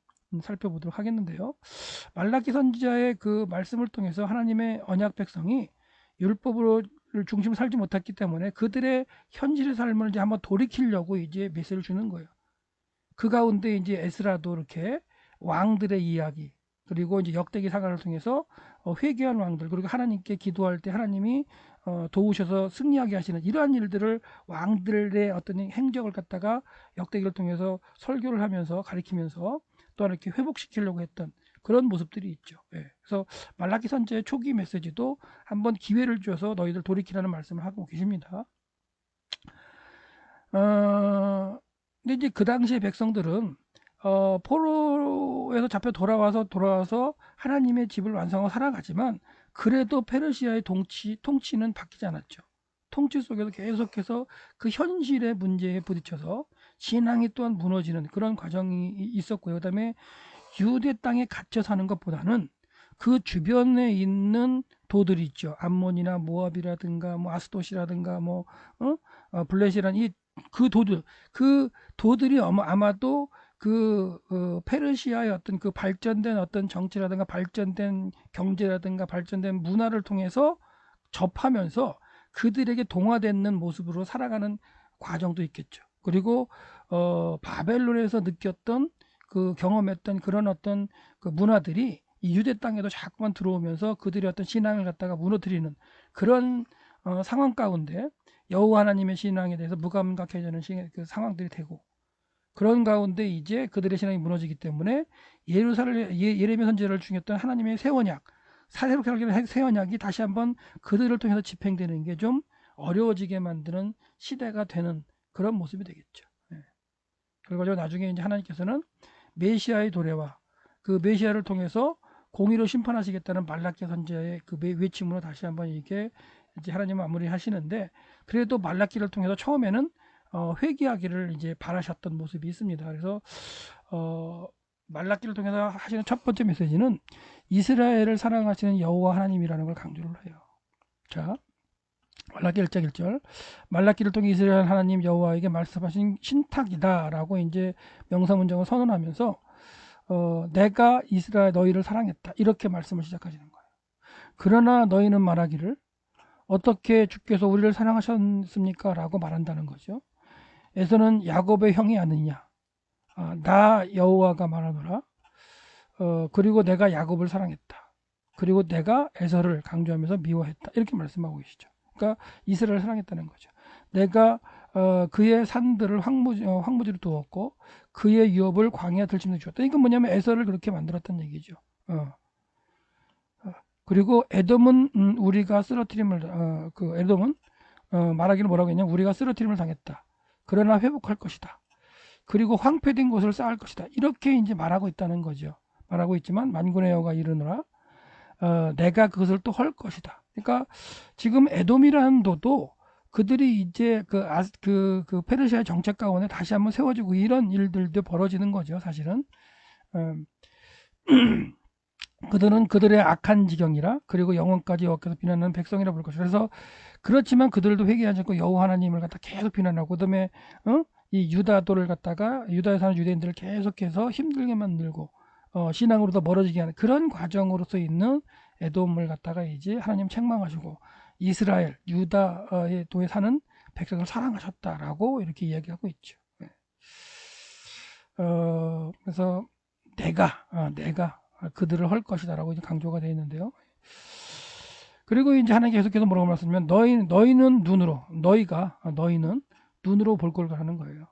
살펴보도록 하겠는데요. 말라기 선지자의 그 말씀을 통해서 하나님의 언약 백성이 율법으로 중심을 살지 못했기 때문에 그들의 현실의 삶을 이제 한번 돌이키려고 이제 메시지를 주는 거예요. 그 가운데 이제 에스라도 이렇게 왕들의 이야기, 그리고 이제 역대기 사관을 통해서 회개한 왕들, 그리고 하나님께 기도할 때 하나님이 도우셔서 승리하게 하시는 이러한 일들을 왕들의 어떤 행적을 갖다가 역대기를 통해서 설교를 하면서 가리키면서 또한 이렇게 회복시키려고 했던 그런 모습들이 있죠. 예. 그래서 말라기 선지의 초기 메시지도 한번 기회를 줘서 너희들 돌이키라는 말씀을 하고 계십니다. 근데 이제 그 당시의 백성들은 포로에서 잡혀 돌아와서 하나님의 집을 완성하고 살아가지만 그래도 페르시아의 통치는 바뀌지 않았죠. 통치 속에서 계속해서 그 현실의 문제에 부딪혀서 신앙이 또한 무너지는 그런 과정이 있었고요. 그다음에 유대 땅에 갇혀 사는 것보다는 그 주변에 있는 도들이 있죠. 암몬이나 모압이라든가 뭐 아스돗이라든가 뭐 블레시라는 그 도들이 아마도 그 페르시아의 어떤 그 발전된 어떤 정치라든가 발전된 경제라든가 발전된 문화를 통해서 접하면서 그들에게 동화되는 모습으로 살아가는 과정도 있겠죠. 그리고 바벨론에서 느꼈던 그 경험했던 그런 어떤 그 문화들이 이 유대 땅에도 자꾸만 들어오면서 그들의 어떤 신앙을 갖다가 무너뜨리는 그런 상황 가운데 여호와 하나님의 신앙에 대해서 무감각해지는 그 상황들이 되고, 그런 가운데 이제 그들의 신앙이 무너지기 때문에 예레미야 선지자를 중였던 하나님의 새 언약, 새롭게 하기로 새 언약이 다시 한번 그들을 통해서 집행되는 게 좀 어려워지게 만드는 시대가 되는 그런 모습이 되겠죠. 그리고 나중에 이제 하나님께서는 메시아의 도래와 그 메시아를 통해서 공의로 심판하시겠다는 말라기 선지자의 그 외침으로 다시 한번 이게 이제 하나님은 마무리하시는데, 그래도 말라기를 통해서 처음에는 회개하기를 이제 바라셨던 모습이 있습니다. 그래서 말라기를 통해서 하시는 첫 번째 메시지는 이스라엘을 사랑하시는 여호와 하나님이라는 걸 강조를 해요. 자, 말라기 1장 1절, 말라기를 통해 이스라엘 하나님 여호와에게 말씀하신 신탁이다라고 이제 명사문장을 선언하면서 내가 이스라엘 너희를 사랑했다 이렇게 말씀을 시작하시는 거예요. 그러나 너희는 말하기를 어떻게 주께서 우리를 사랑하셨습니까? 라고 말한다는 거죠. 에서는 야곱의 형이 아니냐. 나 여호와가 말하노라. 그리고 내가 야곱을 사랑했다. 그리고 내가 에서를 강조하면서 미워했다. 이렇게 말씀하고 계시죠. 그러니까 이스라엘을 사랑했다는 거죠. 내가 그의 산들을 황무지로 두었고 그의 유업을 광야 들짐승에 주었다. 이건 뭐냐면 에서를 그렇게 만들었다는 얘기죠. 그리고 에돔은 우리가 쓰러뜨림을 그 에돔은 말하기를 뭐라고 했냐? 우리가 쓰러뜨림을 당했다. 그러나 회복할 것이다. 그리고 황폐된 곳을 쌓을 것이다. 이렇게 이제 말하고 있다는 거죠. 말하고 있지만 만군의 여호와가 이르노라 내가 그것을 또 할 것이다. 그러니까 지금 에돔이라는 도도 그들이 이제 그 페르시아의 정책 가운데 다시 한번 세워지고 이런 일들도 벌어지는 거죠. 사실은 그들은 그들의 악한 지경이라 그리고 영원까지 여호와께서 비난하는 백성이라 부를 것이다. 그래서 그렇지만 그들도 회개하지 않고 여호와 하나님을 갖다 계속 비난하고 그다음에 이 유다도를 갖다가 유다에 사는 유대인들을 계속해서 힘들게 만들고 신앙으로도 멀어지게 하는 그런 과정으로서 있는 에돔을 갖다가 이제 하나님 책망하시고 이스라엘 유다의 도에 사는 백성을 사랑하셨다라고 이렇게 이야기하고 있죠. 그래서 내가 그들을 할 것이다라고 이제 강조가 되어 있는데요. 그리고 이제 하나님 계속해서 뭐라고 말씀하시면 너희는 눈으로 볼 걸 하는 거예요.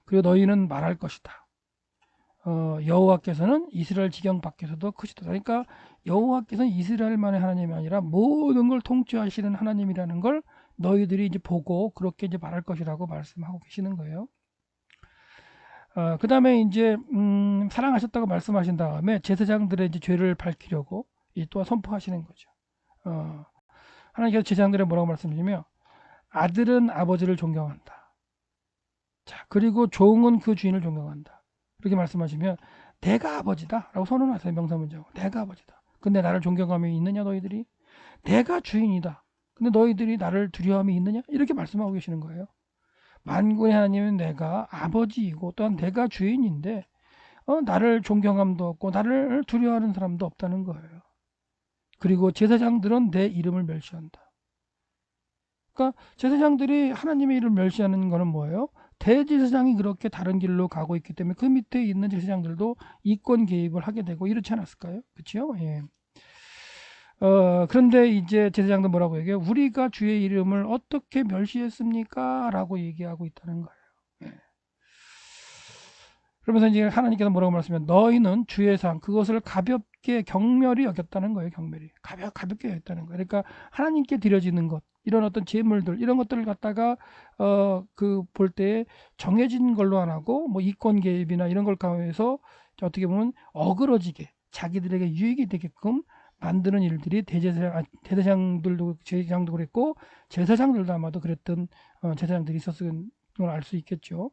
그리고 너희는 말할 것이다. 여호와께서는 이스라엘 지경 밖에서도 크시다. 그러니까 여호와께서는 이스라엘만의 하나님이 아니라 모든 걸 통치하시는 하나님이라는 걸 너희들이 이제 보고 그렇게 이제 말할 것이라고 말씀하고 계시는 거예요. 그 다음에 이제 사랑하셨다고 말씀하신 다음에 제사장들의 이제 죄를 밝히려고 또 선포하시는 거죠. 하나님께서 제사장들의 뭐라고 말씀하시냐면 아들은 아버지를 존경한다. 자, 그리고 종은 그 주인을 존경한다. 이렇게 말씀하시면 내가 아버지다 라고 선언하세요. 명사문자고 내가 아버지다. 근데 나를 존경함이 있느냐 너희들이? 내가 주인이다. 근데 너희들이 나를 두려움이 있느냐? 이렇게 말씀하고 계시는 거예요. 만군의 하나님은 내가 아버지이고 또한 내가 주인인데 나를 존경함도 없고 나를 두려워하는 사람도 없다는 거예요. 그리고 제사장들은 내 이름을 멸시한다. 그러니까 제사장들이 하나님의 이름을 멸시하는 거는 뭐예요? 대제사장이 그렇게 다른 길로 가고 있기 때문에 그 밑에 있는 제사장들도 이권 개입을 하게 되고 이렇지 않았을까요? 그렇죠? 예. 그런데 이제 제사장도 뭐라고 얘기해요? 우리가 주의 이름을 어떻게 멸시했습니까? 라고 얘기하고 있다는 거예요. 예. 그러면서 이제 하나님께서 뭐라고 말씀하면 너희는 주의 상 그것을 가볍게 경멸히 여겼다는 거예요. 경멸이 가볍게 여겼다는 거예요. 그러니까 하나님께 드려지는 것 이런 어떤 제물들 이런 것들을 갖다가 그 볼 때 정해진 걸로 안 하고 뭐 이권 개입이나 이런 걸 가해서 어떻게 보면 어그러지게 자기들에게 유익이 되게끔 만드는 일들이 대제사장들도 제사장도 그랬고 제사장들도 아마도 그랬던 제사장들이 있었던 걸 알 수 있겠죠.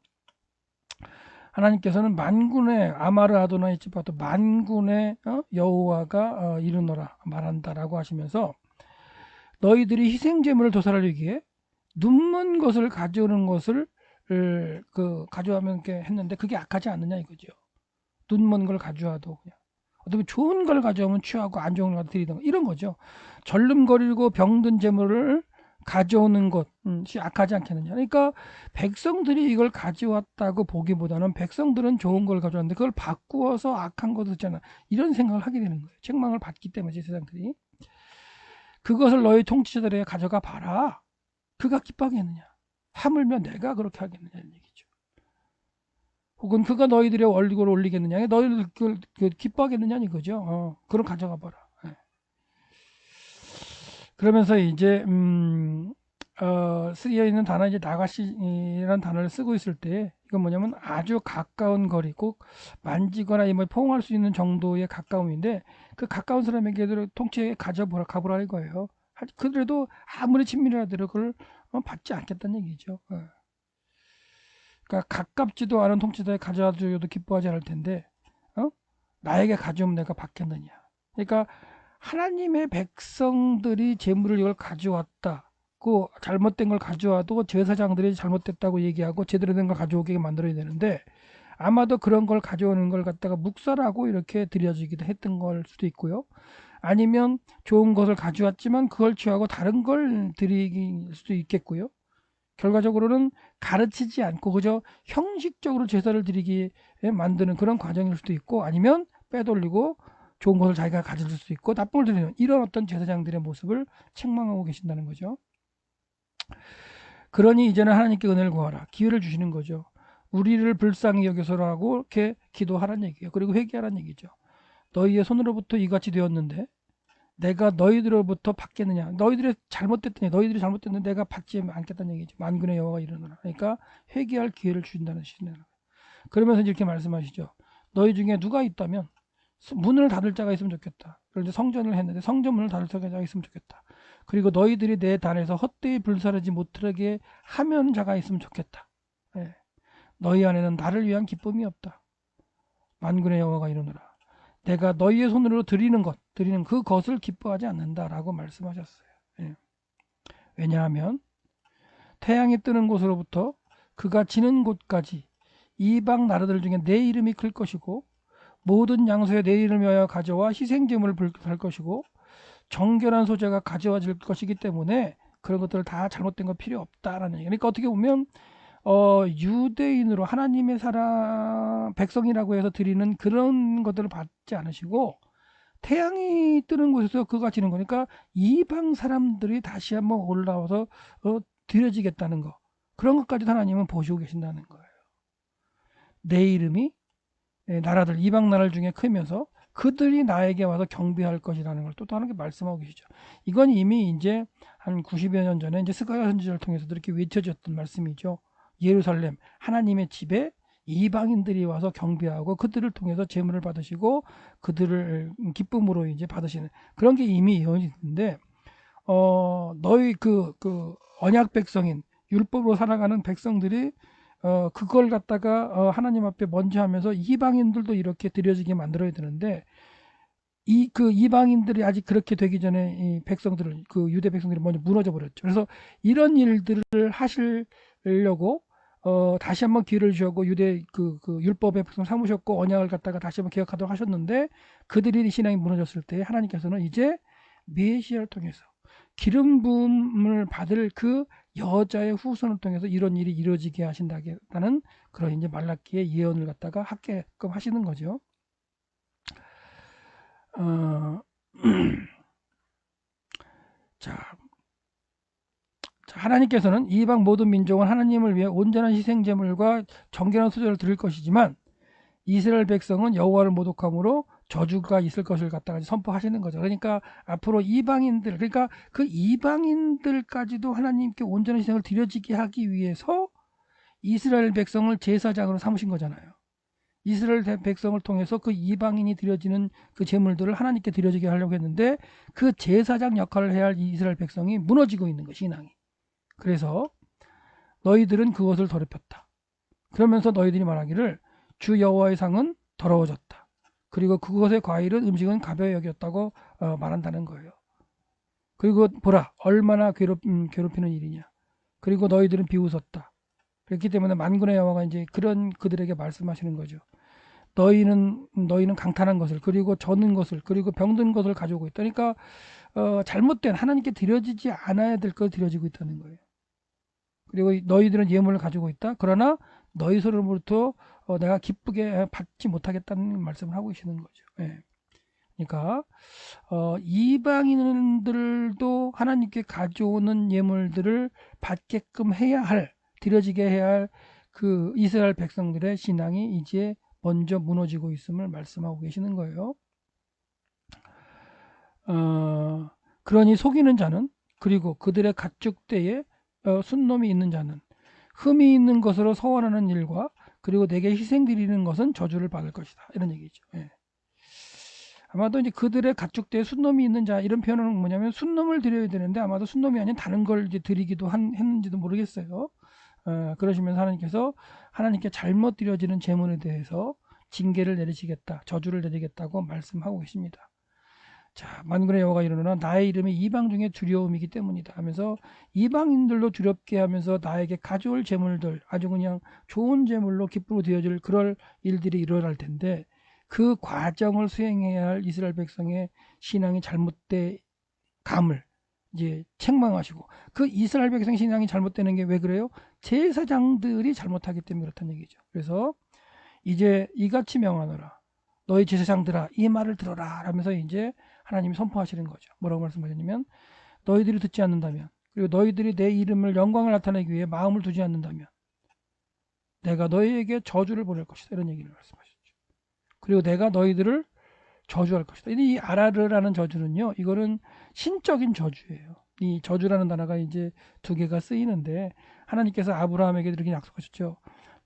하나님께서는 만군의 아마르 아도나이 찌파도 만군의 여호와가 이르노라 말한다라고 하시면서 너희들이 희생제물을 도살하기 위해 눈먼 것을 가져오는 것을 가져가면 이렇게 했는데 그게 악하지 않느냐 이거죠. 눈먼 걸 가져와도 그냥 어떻게 좋은 걸 가져오면 취하고 안 좋은 걸 드리던 이런 거죠. 절름거리고 병든 제물을 가져오는 것이 악하지 않겠느냐. 그러니까 백성들이 이걸 가져왔다고 보기보다는 백성들은 좋은 걸 가져왔는데 그걸 바꾸어서 악한 것을 했잖아. 이런 생각을 하게 되는 거예요. 책망을 받기 때문에 세상들이. 그것을 너희 통치자들에게 가져가 봐라. 그가 기뻐하겠느냐. 하물며 내가 그렇게 하겠느냐 이런 얘기죠. 혹은 그가 너희들의 얼굴을 올리겠느냐. 너희들 기뻐하겠느냐 이거죠. 그걸 가져가 봐라. 그러면서 이제 쓰여 있는 단어 이제 나가시라는 단어를 쓰고 있을 때 이건 뭐냐면 아주 가까운 거리 꼭 만지거나 뭐 포옹할 수 있는 정도의 가까움인데 그 가까운 사람에게도 통치에 가보라 이거예요. 그래도 아무리 친밀하더라도 그걸 받지 않겠다는 얘기죠. 그러니까 가깝지도 않은 통치자에 가져와줘도 기뻐하지 않을 텐데 나에게 가져오면 내가 받겠느냐. 그러니까 하나님의 백성들이 재물을 이걸 가져왔다. 그 잘못된 걸 가져와도 제사장들이 잘못됐다고 얘기하고 제대로 된 걸 가져오게 만들어야 되는데 아마도 그런 걸 가져오는 걸 갖다가 묵살하고 이렇게 드려지기도 했던 걸 수도 있고요. 아니면 좋은 것을 가져왔지만 그걸 취하고 다른 걸 드릴 수도 있겠고요. 결과적으로는 가르치지 않고 그저 형식적으로 제사를 드리게 만드는 그런 과정일 수도 있고, 아니면 빼돌리고 좋은 것을 자기가 가질 수도 있고 나쁜 걸 드리는 이런 어떤 제사장들의 모습을 책망하고 계신다는 거죠. 그러니 이제는 하나님께 은혜를 구하라, 기회를 주시는 거죠. 우리를 불쌍히 여겨서라고 이렇게 기도하라는 얘기예요. 그리고 회개하라는 얘기죠. 너희의 손으로부터 이같이 되었는데 내가 너희들로부터 받겠느냐. 너희들이 잘못됐더니 너희들이 잘못됐는데 내가 받지 않겠다는 얘기죠. 만군의 여호와가 이르노라. 그러니까 회개할 기회를 주신다는 뜻이네요. 그러면서 이렇게 말씀하시죠. 너희 중에 누가 있다면 문을 닫을 자가 있으면 좋겠다. 그런데 성전을 했는데 성전 문을 닫을 자가 있으면 좋겠다. 그리고 너희들이 내 단에서 헛되이 불사르지 못하게 하면 자가 있으면 좋겠다. 예. 너희 안에는 나를 위한 기쁨이 없다. 만군의 여호와가 이르노라. 내가 너희의 손으로 드리는 그것을 기뻐하지 않는다라고 말씀하셨어요. 예. 왜냐하면 태양이 뜨는 곳으로부터 그가 지는 곳까지 이방 나라들 중에 내 이름이 클 것이고 모든 양소에 내 이름을 위하여 가져와 희생제물을 불할 것이고 정결한 소재가 가져와질 것이기 때문에 그런 것들을 다 잘못된 거 필요 없다라는 얘기. 그러니까 어떻게 보면 유대인으로 하나님의 백성이라고 해서 드리는 그런 것들을 받지 않으시고 태양이 뜨는 곳에서 그가 지는 거니까 이방 사람들이 다시 한번 올라와서 드려지겠다는 거, 그런 것까지 하나님은 보시고 계신다는 거예요. 내 이름이 나라들 이방 나라들 중에 크면서 그들이 나에게 와서 경배할 것이라는 걸 또 다른 게 말씀하고 계시죠. 이건 이미 이제 한 90여 년 전에 이제 스가랴 선지자를 통해서 이렇게 외쳐졌던 말씀이죠. 예루살렘 하나님의 집에 이방인들이 와서 경배하고 그들을 통해서 제물을 받으시고 그들을 기쁨으로 이제 받으시는 그런 게 이미 예언이 있는데, 너희 그 언약 백성인 율법으로 살아가는 백성들이 그걸 갖다가 하나님 앞에 먼저 하면서 이방인들도 이렇게 드려지게 만들어야 되는데, 그 이방인들이 아직 그렇게 되기 전에 이 백성들을, 그 유대 백성들이 먼저 무너져 버렸죠. 그래서 이런 일들을 하시려고 다시 한번 기회를 주셨고 유대 그 율법의 백성 삼으셨고 언약을 갖다가 다시 한번 기억하도록 하셨는데, 그들이 신앙이 무너졌을 때 하나님께서는 이제 메시아를 통해서 기름 부음을 받을 그 여자의 후손을 통해서 이런 일이 이루어지게 하신다는 그런 이제 말라기의 예언을 갖다가 하게끔 하시는 거죠. 자, 하나님께서는 이방 모든 민족은 하나님을 위해 온전한 희생제물과 정결한 수제를 드릴 것이지만 이스라엘 백성은 여호와를 모독함으로 저주가 있을 것을 갖다가 선포하시는 거죠. 그러니까 앞으로 이방인들, 그러니까 그 이방인들까지도 하나님께 온전한 희생을 드려지게 하기 위해서 이스라엘 백성을 제사장으로 삼으신 거잖아요. 이스라엘 백성을 통해서 그 이방인이 드려지는 그 제물들을 하나님께 드려지게 하려고 했는데 그 제사장 역할을 해야 할 이스라엘 백성이 무너지고 있는 거, 신앙이. 그래서 너희들은 그것을 더럽혔다. 그러면서 너희들이 말하기를 주 여호와의 상은 더러워졌다. 그리고 그것의 과일은 음식은 가벼이 여겼다고 말한다는 거예요. 그리고 보라 얼마나 괴롭히는 일이냐. 그리고 너희들은 비웃었다. 그렇기 때문에 만군의 여호와가 이제 그런 그들에게 말씀하시는 거죠. 너희는 강탄한 것을, 그리고 저는 것을, 그리고 병든 것을 가지고 있다. 그러니까 잘못된 하나님께 드려지지 않아야 될 걸 드려지고 있다는 거예요. 그리고 너희들은 예물을 가지고 있다. 그러나 너희 손으로부터 내가 기쁘게 받지 못하겠다는 말씀을 하고 계시는 거죠. 예. 그러니까 이방인들도 하나님께 가져오는 예물들을 받게끔 해야 할, 드려지게 해야 할 그 이스라엘 백성들의 신앙이 이제 먼저 무너지고 있음을 말씀하고 계시는 거예요. 그러니 속이는 자는, 그리고 그들의 가축대에 순놈이 있는 자는 흠이 있는 것으로 서원하는 일과 그리고 내게 희생 드리는 것은 저주를 받을 것이다. 이런 얘기죠. 예. 아마도 이제 그들의 가축대에 순놈이 있는 자, 이런 표현은 뭐냐면 순놈을 드려야 되는데 아마도 순놈이 아닌 다른 걸 이제 드리기도 했는지도 모르겠어요. 그러시면서 하나님께서 하나님께 잘못 드려지는 제물에 대해서 징계를 내리시겠다, 저주를 내리겠다고 말씀하고 계십니다. 자, 만군의 여호와가 이르노라 나의 이름이 이방 중에 두려움이기 때문이다 하면서 이방인들로 두렵게 하면서 나에게 가져올 제물들, 아주 그냥 좋은 제물로 기쁨으로 되어질 그럴 일들이 일어날 텐데 그 과정을 수행해야 할 이스라엘 백성의 신앙이 잘못된 감을 이제 책망하시고, 그 이스라엘 백성 신앙이 잘못되는 게 왜 그래요? 제사장들이 잘못하기 때문에 그렇다는 얘기죠. 그래서 이제 이같이 명하노라, 너희 제사장들아 이 말을 들어라 하면서 이제 하나님이 선포하시는 거죠. 뭐라고 말씀하셨냐면, 너희들이 듣지 않는다면, 그리고 너희들이 내 이름을 영광을 나타내기 위해 마음을 두지 않는다면 내가 너희에게 저주를 보낼 것이다, 이런 얘기를 말씀하셨죠. 그리고 내가 너희들을 저주할 것이다. 이 아라르라는 저주는요, 이거는 신적인 저주예요. 이 저주라는 단어가 이제 두 개가 쓰이는데, 하나님께서 아브라함에게 이렇게 약속하셨죠.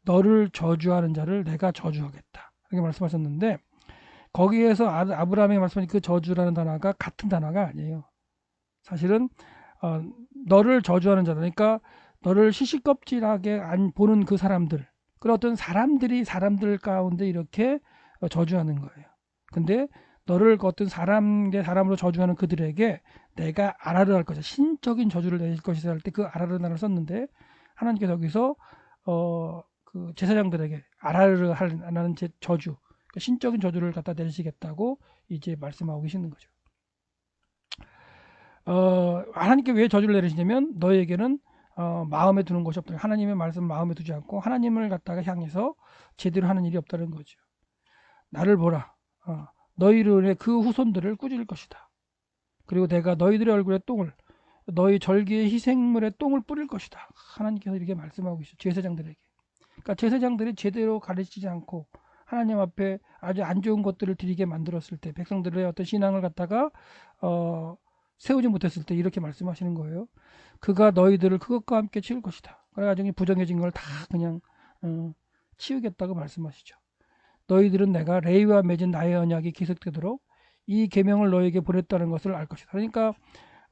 너를 저주하는 자를 내가 저주하겠다, 이렇게 말씀하셨는데, 거기에서 아브라함에게 말씀하신 그 저주라는 단어가 같은 단어가 아니에요. 사실은 너를 저주하는 자다, 그러니까 너를 시시껍질하게 안 보는 그 사람들, 그런 어떤 사람들이 사람들 가운데 이렇게 저주하는 거예요. 근데 너를 어떤 사람으로 저주하는 그들에게 내가 아라르 할 것이다, 신적인 저주를 내릴 것이다 할 때 그 아라르 를 썼는데, 하나님께서 여기서 그 제사장들에게 아라르 하는 저주, 그러니까 신적인 저주를 갖다 내리시겠다고 이제 말씀하고 계시는 거죠. 하나님께 왜 저주를 내리시냐면, 너에게는 마음에 두는 것이 없다. 하나님의 말씀을 마음에 두지 않고 하나님을 갖다가 향해서 제대로 하는 일이 없다는 거죠. 나를 보라. 너희들의 그 후손들을 꾸짖을 것이다. 그리고 내가 너희들의 얼굴에 똥을, 너희 절기의 희생물에 똥을 뿌릴 것이다. 하나님께서 이렇게 말씀하고 계시죠. 제사장들에게. 그러니까 제사장들이 제대로 가르치지 않고 하나님 앞에 아주 안 좋은 것들을 드리게 만들었을 때, 백성들의 어떤 신앙을 갖다가 세우지 못했을 때 이렇게 말씀하시는 거예요. 그가 너희들을 그것과 함께 치울 것이다. 그래가지고 부정해진 걸 다 그냥 치우겠다고 말씀하시죠. 너희들은 내가 레위와 맺은 나의 언약이 계속되도록 이 계명을 너에게 보냈다는 것을 알 것이다. 그러니까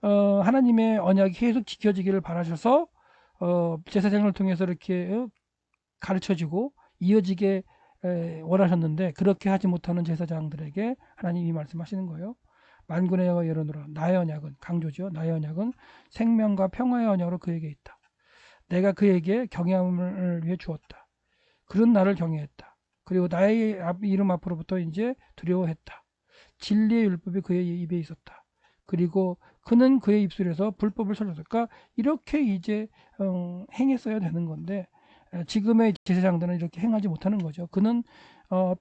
하나님의 언약이 계속 지켜지기를 바라셔서 제사장을 통해서 이렇게 가르쳐지고 이어지게 원하셨는데, 그렇게 하지 못하는 제사장들에게 하나님이 말씀하시는 거예요. 만군의 여호와 이르노라, 나의 언약은, 강조죠, 나의 언약은 생명과 평화의 언약으로 그에게 있다. 내가 그에게 경외함을 위해 주었다. 그런 나를 경외했다. 그리고 나의 이름 앞으로부터 이제 두려워했다. 진리의 율법이 그의 입에 있었다. 그리고 그는 그의 입술에서 불법을 설렸다. 그러니까 이렇게 이제 행했어야 되는 건데, 지금의 제사장들은 이렇게 행하지 못하는 거죠. 그는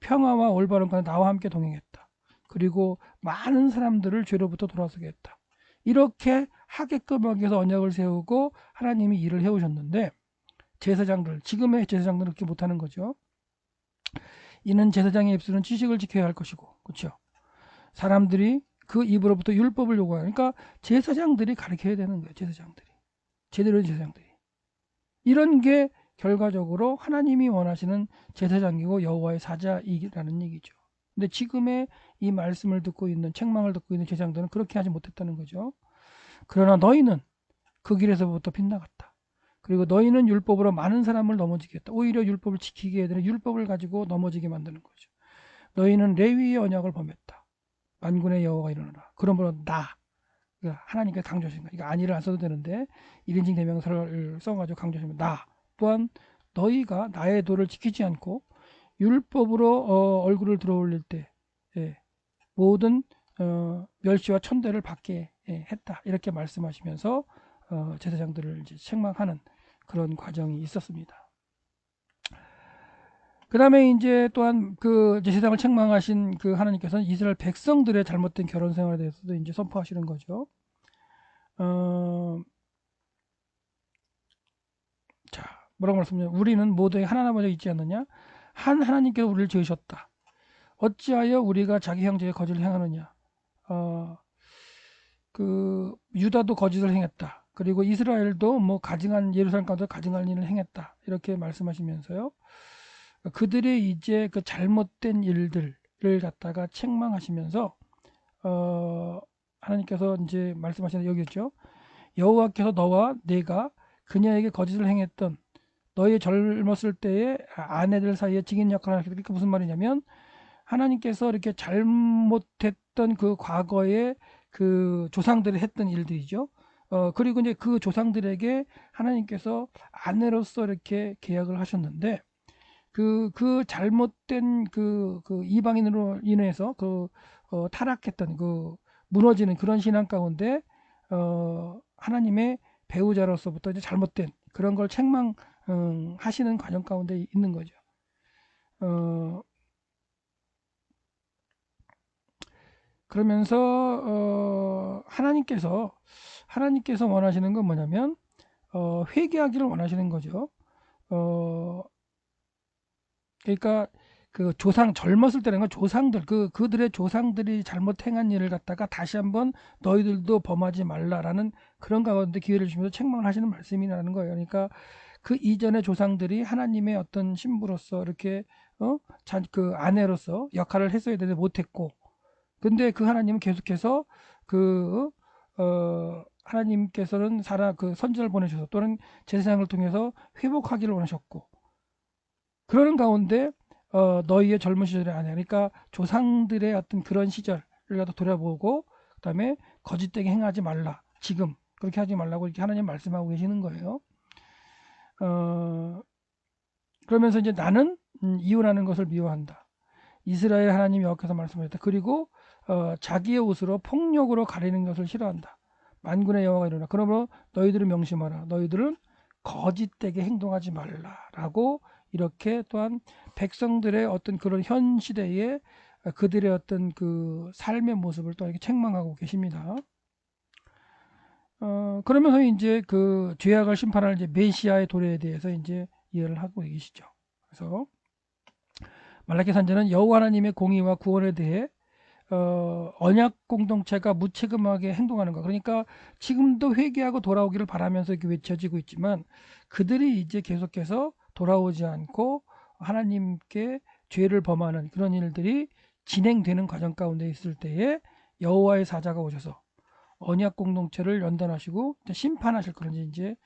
평화와 올바름과 나와 함께 동행했다. 그리고 많은 사람들을 죄로부터 돌아서게 했다. 이렇게 하게끔 하기 위해서 언약을 세우고 하나님이 일을 해오셨는데, 제사장들, 지금의 제사장들은 그렇게 못하는 거죠. 이는 제사장의 입술은 지식을 지켜야 할 것이고, 그렇죠? 사람들이 그 입으로부터 율법을 요구하는, 그러니까 제사장들이 가르쳐야 되는 거예요. 제사장들이, 제대로 된 제사장들이. 이런 게 결과적으로 하나님이 원하시는 제사장이고 여호와의 사자이라는 얘기죠. 근데 지금의 이 말씀을 듣고 있는, 책망을 듣고 있는 제사장들은 그렇게 하지 못했다는 거죠. 그러나 너희는 그 길에서부터 빗나갔다. 그리고 너희는 율법으로 많은 사람을 넘어지게 했다. 오히려 율법을 지키게 해야 되는 율법을 가지고 넘어지게 만드는 거죠. 너희는 레위의 언약을 범했다. 만군의 여호와가 이르노라. 그러므로 나, 하나님께 강조하신 거예요. 이거 안위를 안 써도 되는데 1인칭 대명사를 써가지고 강조하시면, 나 또한 너희가 나의 도를 지키지 않고 율법으로 얼굴을 들어올릴 때 모든 멸시와 천대를 받게 했다. 이렇게 말씀하시면서 제사장들을 이제 책망하는 그런 과정이 있었습니다. 그 다음에 이제 또한 그 제사장을 책망하신 그 하나님께서는 이스라엘 백성들의 잘못된 결혼 생활에 대해서도 이제 선포하시는 거죠. 자, 뭐라고 말씀드냐? 우리는 모두에 하나님마저 있지 않느냐? 한 하나님께서 우리를 지으셨다. 어찌하여 우리가 자기 형제의 거짓을 행하느냐? 그 유다도 거짓을 행했다. 그리고 이스라엘도 뭐 가증한, 예루살렘 가운데 가증한 일을 행했다. 이렇게 말씀하시면서요. 그들의 이제 그 잘못된 일들을 갖다가 책망하시면서 하나님께서 이제 말씀하시는 여기였죠. 여호와께서 너와 내가 그녀에게 거짓을 행했던 너의 젊었을 때의 아내들 사이에 증인 역할을 하셨다. 그러니까 무슨 말이냐면, 하나님께서 이렇게 잘못했던 그 과거에 그 조상들이 했던 일들이죠. 그리고 이제 그 조상들에게 하나님께서 아내로서 이렇게 계약을 하셨는데, 그 잘못된 그 이방인으로 인해서 타락했던 그 무너지는 그런 신앙 가운데 하나님의 배우자로서부터 이제 잘못된 그런 걸 책망하시는 과정 가운데 있는 거죠. 그러면서 하나님께서 원하시는 건 뭐냐면 회개하기를 원하시는 거죠. 그러니까 그 조상 젊었을 때는 건 조상들 그들의 조상들이 잘못 행한 일을 갖다가 다시 한번 너희들도 범하지 말라라는 그런 가운데 기회를 주면서 책망을 하시는 말씀이라는 거예요. 그러니까 그 이전의 조상들이 하나님의 어떤 신부로서 이렇게 그 아내로서 역할을 했어야 되는데 못했고, 근데 그 하나님은 계속해서 그 하나님께서는 그 선지자를 보내셔서 또는 제사장을 통해서 회복하기를 원하셨고, 그러는 가운데 너희의 젊은 시절의 아내, 그러니까 조상들의 어떤 그런 시절을 갖다 돌아보고 그다음에 거짓되게 행하지 말라, 지금 그렇게 하지 말라고 이렇게 하나님 말씀하고 계시는 거예요. 그러면서 이제 나는 이혼하는 것을 미워한다. 이스라엘 하나님 여호와께서 말씀하셨다. 그리고 자기의 옷으로 폭력으로 가리는 것을 싫어한다. 만군의 여호와가 이르노라. 그러므로 너희들을 명심하라. 너희들은 거짓되게 행동하지 말라라고 이렇게 또한 백성들의 어떤 그런 현 시대에 그들의 어떤 그 삶의 모습을 또 이렇게 책망하고 계십니다. 그러면서 이제 그 죄악을 심판할 이제 메시아의 도래에 대해서 이제 이해를 하고 계시죠. 그래서 말라기 선지자는 여호와 하나님의 공의와 구원에 대해 언약 공동체가 무책임하게 행동하는 거. 그러니까 지금도 회개하고 돌아오기를 바라면서 이렇게 외쳐지고 있지만 그들이 이제 계속해서 돌아오지 않고 하나님께 죄를 범하는 그런 일들이 진행되는 과정 가운데 있을 때에 여호와의 사자가 오셔서 언약 공동체를 연단하시고 심판하실 그런 이제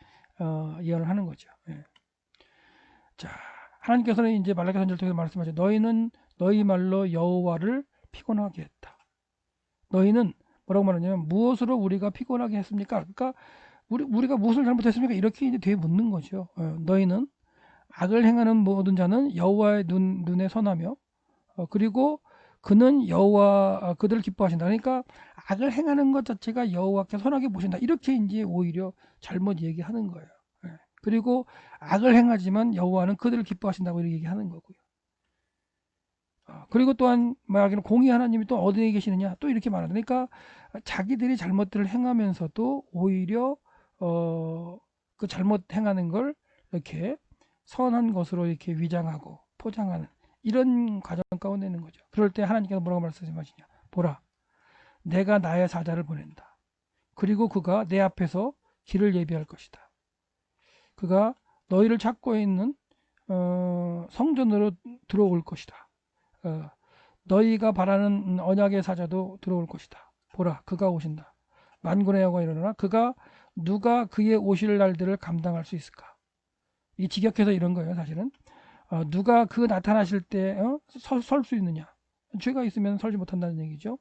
예언을 하는 거죠. 예. 자, 하나님께서는 이제 말라기 선지자를 통해서 말씀하죠. 너희는 너희 말로 여호와를 피곤하게 했다. 너희는 뭐라고 말하냐면 무엇으로 우리가 피곤하게 했습니까? 그러니까 우리가 무엇을 잘못했습니까? 이렇게 이제 되묻는 거죠. 너희는 악을 행하는 모든 자는 여호와의 눈에 선하며 그리고 그는 그들을 기뻐하신다. 그러니까 악을 행하는 것 자체가 여호와께 선하게 보신다. 이렇게 이제 오히려 잘못 얘기하는 거예요. 그리고 악을 행하지만 여호와는 그들을 기뻐하신다고 이렇게 얘기하는 거고요. 그리고 또한 말하기는 공의 하나님이 또 어디에 계시느냐 또 이렇게 말하는, 그러니까 자기들이 잘못들을 행하면서도 오히려 그 잘못 행하는 걸 이렇게 선한 것으로 이렇게 위장하고 포장하는 이런 과정 가운데 있는 거죠. 그럴 때 하나님께서 뭐라고 말씀하시냐? 보라, 내가 나의 사자를 보낸다. 그리고 그가 내 앞에서 길을 예비할 것이다. 그가 너희를 찾고 있는 성전으로 들어올 것이다. 너희가 바라는 언약의 사자도 들어올 것이다. 보라, 그가 오신다. 만군의 여호와가 이르노라. 누가 그의 오실 날들을 감당할 수 있을까? 이 직역해서 이런 거예요, 사실은. 누가 그 나타나실 때 설 수 있느냐? 죄가 있으면 설지 못한다는 얘기죠.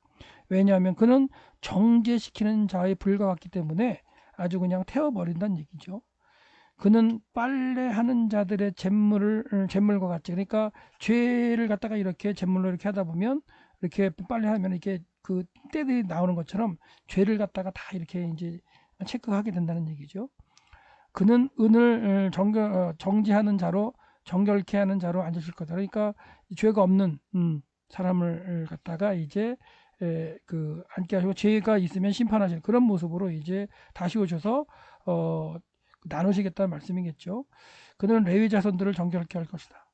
왜냐하면 그는 정죄시키는 자에 불과하기 때문에 아주 그냥 태워버린다는 얘기죠. 그는 빨래하는 자들의 재물과 같이, 그러니까 죄를 갖다가 이렇게 재물로 이렇게 하다 보면 이렇게 빨래하면 이렇게 그 때들이 나오는 것처럼 죄를 갖다가 다 이렇게 이제 체크하게 된다는 얘기죠. 그는 은을 정지하는 자로 정결케 하는 자로 앉으실 거다. 그러니까 죄가 없는 사람을 갖다가 이제 그 앉게 하시고 죄가 있으면 심판하실 그런 모습으로 이제 다시 오셔서 나누시겠다는 말씀이겠죠. 그는 레위 자손들을 정결케 할 것이다.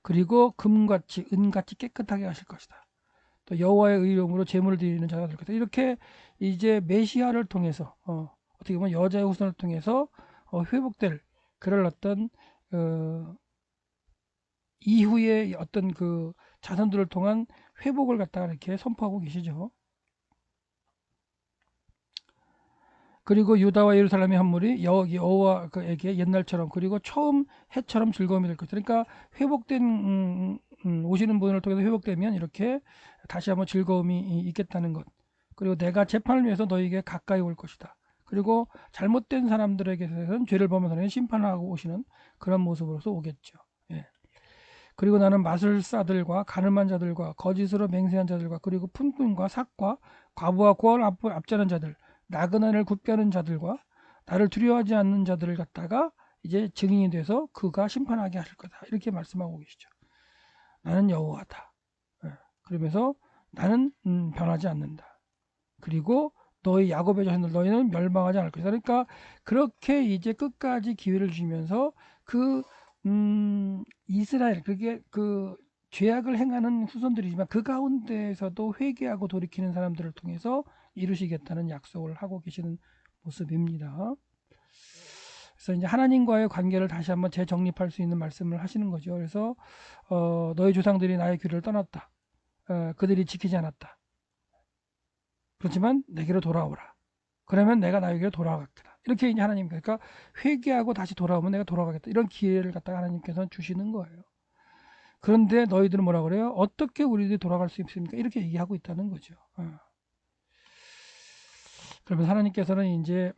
그리고 금같이 은같이 깨끗하게 하실 것이다. 또 여호와의 의로움으로 제물을 드리는 자가 될 것이다. 이렇게 이제 메시아를 통해서 어떻게 보면 여자의 후손을 통해서 회복될 그럴 어떤 이후의 어떤 그 자손들을 통한 회복을 갖다가 이렇게 선포하고 계시죠. 그리고 유다와 예루살렘의 헌물이 여호와에게 옛날처럼 그리고 처음 해처럼 즐거움이 될 것이다. 그러니까 회복된 오시는 분을 통해서 회복되면 이렇게 다시 한번 즐거움이 있겠다는 것. 그리고 내가 재판을 위해서 너에게 가까이 올 것이다. 그리고 잘못된 사람들에게서는 죄를 범하는 심판하고 오시는 그런 모습으로서 오겠죠. 예. 그리고 나는 마술사들과 가늠한 자들과 거짓으로 맹세한 자들과 그리고 품꾼과 삭과 과부와 고아를 압제하는 자들, 나그네를 굽게하는 자들과 나를 두려워하지 않는 자들을 갖다가 이제 증인이 돼서 그가 심판하게 하실 거다. 이렇게 말씀하고 계시죠. 나는 여호와다. 예. 그러면서 나는 변하지 않는다. 그리고 너희 야곱의 자손들 너희는 멸망하지 않을 것이다. 그러니까 그렇게 이제 끝까지 기회를 주면서 그 이스라엘 그게 그 죄악을 행하는 후손들이지만 그 가운데에서도 회개하고 돌이키는 사람들을 통해서 이루시겠다는 약속을 하고 계시는 모습입니다. 그래서 이제 하나님과의 관계를 다시 한번 재정립할 수 있는 말씀을 하시는 거죠. 그래서 너희 조상들이 나의 길을 떠났다. 그들이 지키지 않았다. 그렇지만 내게로 돌아오라. 그러면 내가 나에게로 돌아가겠다. 이렇게 이제 하나님 그러니까 회개하고 다시 돌아오면 내가 돌아가겠다. 이런 기회를 갖다가 하나님께서는 주시는 거예요. 그런데 너희들은 뭐라 그래요? 어떻게 우리들이 돌아갈 수 있습니까? 이렇게 얘기하고 있다는 거죠. 그러면서 하나님께서는 이제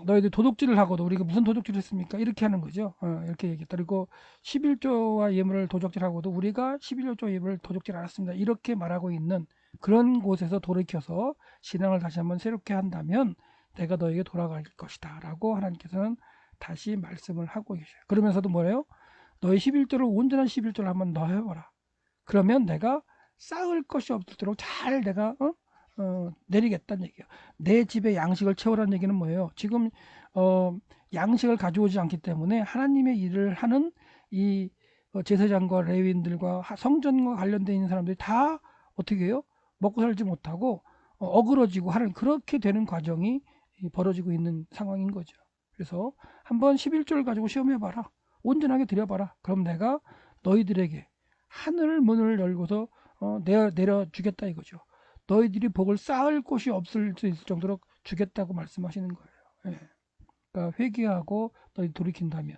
너희들 도둑질을 하고도 우리가 무슨 도둑질을 했습니까? 이렇게 하는 거죠. 이렇게 얘기했다. 그리고 11조와 예물을 도적질하고도 우리가 11조 예물을 도적질 않았습니다. 이렇게 말하고 있는 그런 곳에서 돌이켜서 신앙을 다시 한번 새롭게 한다면 내가 너에게 돌아갈 것이다 라고 하나님께서는 다시 말씀을 하고 계셔요. 그러면서도 뭐래요? 너희 11조를 온전한 11조를 한번 더 해봐라. 그러면 내가 쌓을 것이 없도록 잘 내가 내리겠다는 얘기예요. 내 집에 양식을 채우라는 얘기는 뭐예요? 지금 양식을 가져오지 않기 때문에 하나님의 일을 하는 이 제사장과 레위인들과 성전과 관련되어 있는 사람들이 다 어떻게 해요? 먹고 살지 못하고 어그러지고 하는 그렇게 되는 과정이 벌어지고 있는 상황인 거죠. 그래서 한번 11조를 가지고 시험해봐라. 온전하게 드려봐라. 그럼 내가 너희들에게 하늘 문을 열고서 내려주겠다 이거죠. 너희들이 복을 쌓을 곳이 없을 수 있을 정도로 주겠다고 말씀하시는 거예요. 예. 그러니까 회개하고 너희 돌이킨다면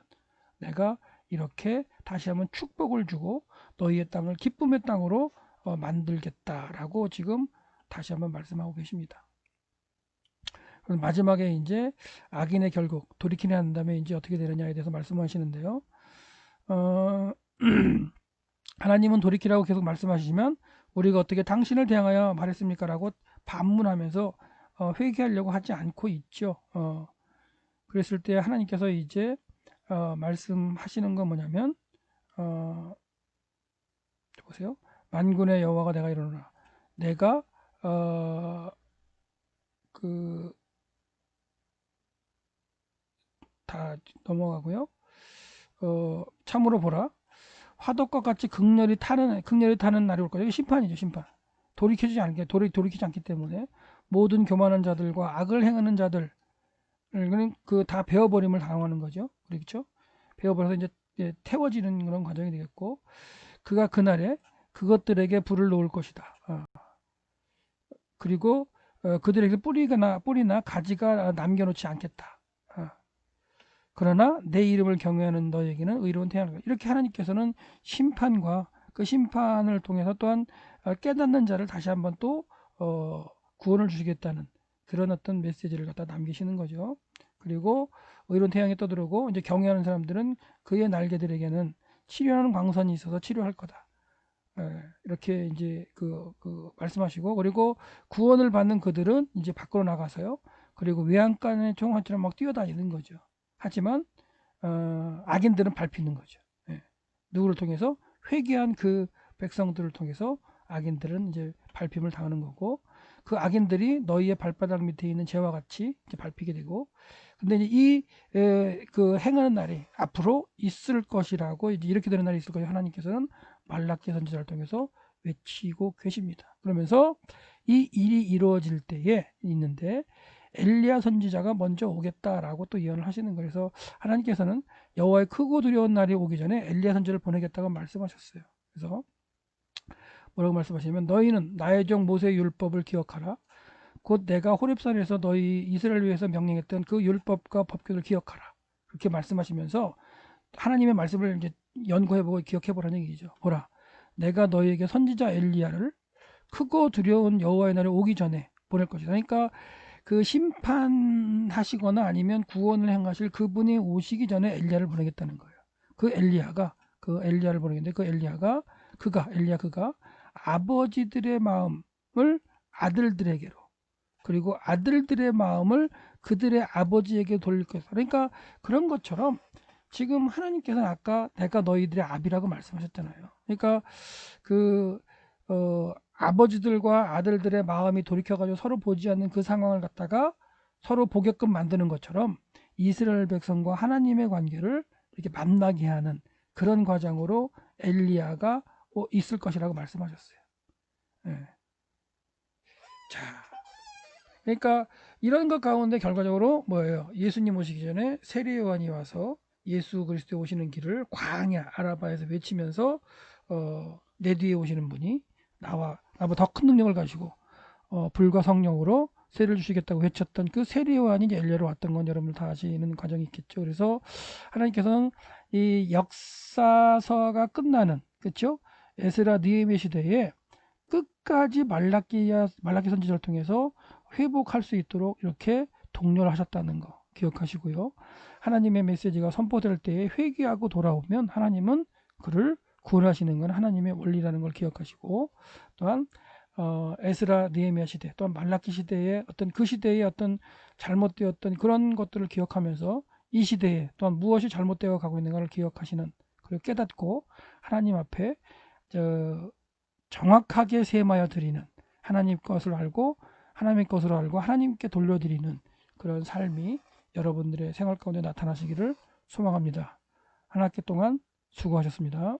내가 이렇게 다시 한번 축복을 주고 너희의 땅을 기쁨의 땅으로 만들겠다라고 지금 다시 한번 말씀하고 계십니다. 그럼 마지막에 이제 악인의 결국 돌이키려 한 다음에 이제 어떻게 되느냐에 대해서 말씀하시는데요. 하나님은 돌이키라고 계속 말씀하시지만 우리가 어떻게 당신을 대항하여 말했습니까? 라고 반문하면서 회개하려고 하지 않고 있죠. 그랬을 때 하나님께서 이제 말씀하시는 건 뭐냐면 보세요. 만군의 여호와가 내가 이르노라. 내가 다 넘어가고요. 참으로 보라. 화덕과 같이 극렬히 타는 날이 올 거예요. 이게 심판이죠, 심판. 돌이키지 않기 때문에 모든 교만한 자들과 악을 행하는 자들 그 다 베어버림을 당하는 거죠. 그렇죠? 베어버려서 이제 태워지는 그런 과정이 되겠고 그가 그날에 그것들에게 불을 놓을 것이다. 그리고 그들에게 뿌리나 가지가 남겨놓지 않겠다. 그러나 내 이름을 경외하는 너에게는 의로운 태양을 이렇게 하나님께서는 심판과 그 심판을 통해서 또한 깨닫는 자를 다시 한번 또 구원을 주시겠다는 그런 어떤 메시지를 갖다 남기시는 거죠. 그리고 의로운 태양이 떠들어오고 이제 경외하는 사람들은 그의 날개들에게는 치료하는 광선이 있어서 치료할 거다. 이렇게 이제 그 말씀하시고 그리고 구원을 받는 그들은 이제 밖으로 나가서요. 그리고 외양간의 총알처럼 막 뛰어다니는 거죠. 하지만 악인들은 밟히는 거죠. 누구를 통해서 회개한 그 백성들을 통해서 악인들은 이제 밟힘을 당하는 거고 그 악인들이 너희의 발바닥 밑에 있는 재와 같이 이제 밟히게 되고 근데 이제 그 행하는 날이 앞으로 있을 것이라고 이제 이렇게 되는 날이 있을 것이 하나님께서는 말라기 선지자를 통해서 외치고 계십니다. 그러면서 이 일이 이루어질 때에 있는데 엘리야 선지자가 먼저 오겠다라고 또 예언을 하시는 거예요. 그래서 하나님께서는 여호와의 크고 두려운 날이 오기 전에 엘리야 선지자를 보내겠다고 말씀하셨어요. 그래서 뭐라고 말씀하시냐면 너희는 나의 종 모세의 율법을 기억하라. 곧 내가 호렙산에서 너희 이스라엘을 위해서 명령했던 그 율법과 법규를 기억하라. 그렇게 말씀하시면서 하나님의 말씀을 이제 연구해보고 기억해보라는 얘기죠. 보라, 내가 너희에게 선지자 엘리야를 크고 두려운 여호와의 날이 오기 전에 보낼 것이다. 그러니까 그 심판하시거나 아니면 구원을 행하실 그분이 오시기 전에 엘리야를 보내겠다는 거예요. 그 엘리야가 그 엘리야를 보내는데 그 엘리야 그가 아버지들의 마음을 아들들에게로 그리고 아들들의 마음을 그들의 아버지에게 돌릴 것이다. 그러니까 그런 것처럼 지금 하나님께서는 아까 내가 너희들의 아비라고 말씀하셨잖아요. 그러니까 그 아버지들과 아들들의 마음이 돌이켜가지고 서로 보지 않는 그 상황을 갖다가 서로 보게끔 만드는 것처럼 이스라엘 백성과 하나님의 관계를 이렇게 만나게 하는 그런 과정으로 엘리야가 있을 것이라고 말씀하셨어요. 예. 자, 그러니까 이런 것 가운데 결과적으로 뭐예요? 예수님 오시기 전에 세례 요한이 와서 예수 그리스도 오시는 길을 광야 아라바에서 외치면서 내 뒤에 오시는 분이 나보다 더 큰 능력을 가지고 불과 성령으로 세례를 주시겠다고 외쳤던 그 세례 요한이 이제 엘리야로 왔던 건 여러분들 다 아시는 과정이 있겠죠. 그래서 하나님께서는 이 역사서가 끝나는 그렇죠? 에스라 느헤미야 시대에 끝까지 말라기 선지자를 통해서 회복할 수 있도록 이렇게 독려를 하셨다는 거 기억하시고요. 하나님의 메시지가 선포될 때에 회개하고 돌아오면 하나님은 그를 구원하시는 건 하나님의 원리라는 걸 기억하시고 또한 에스라 느헤미야 시대 또한 말라기 시대의 어떤 그 시대의 어떤 잘못되었던 그런 것들을 기억하면서 이 시대에 또한 무엇이 잘못되어 가고 있는가를 기억하시는 그리고 깨닫고 하나님 앞에 정확하게 세마여 드리는 하나님 것을 알고 하나님의 것으로 알고 하나님께 돌려드리는 그런 삶이 여러분들의 생활 가운데 나타나시기를 소망합니다. 한 학기 동안 수고하셨습니다.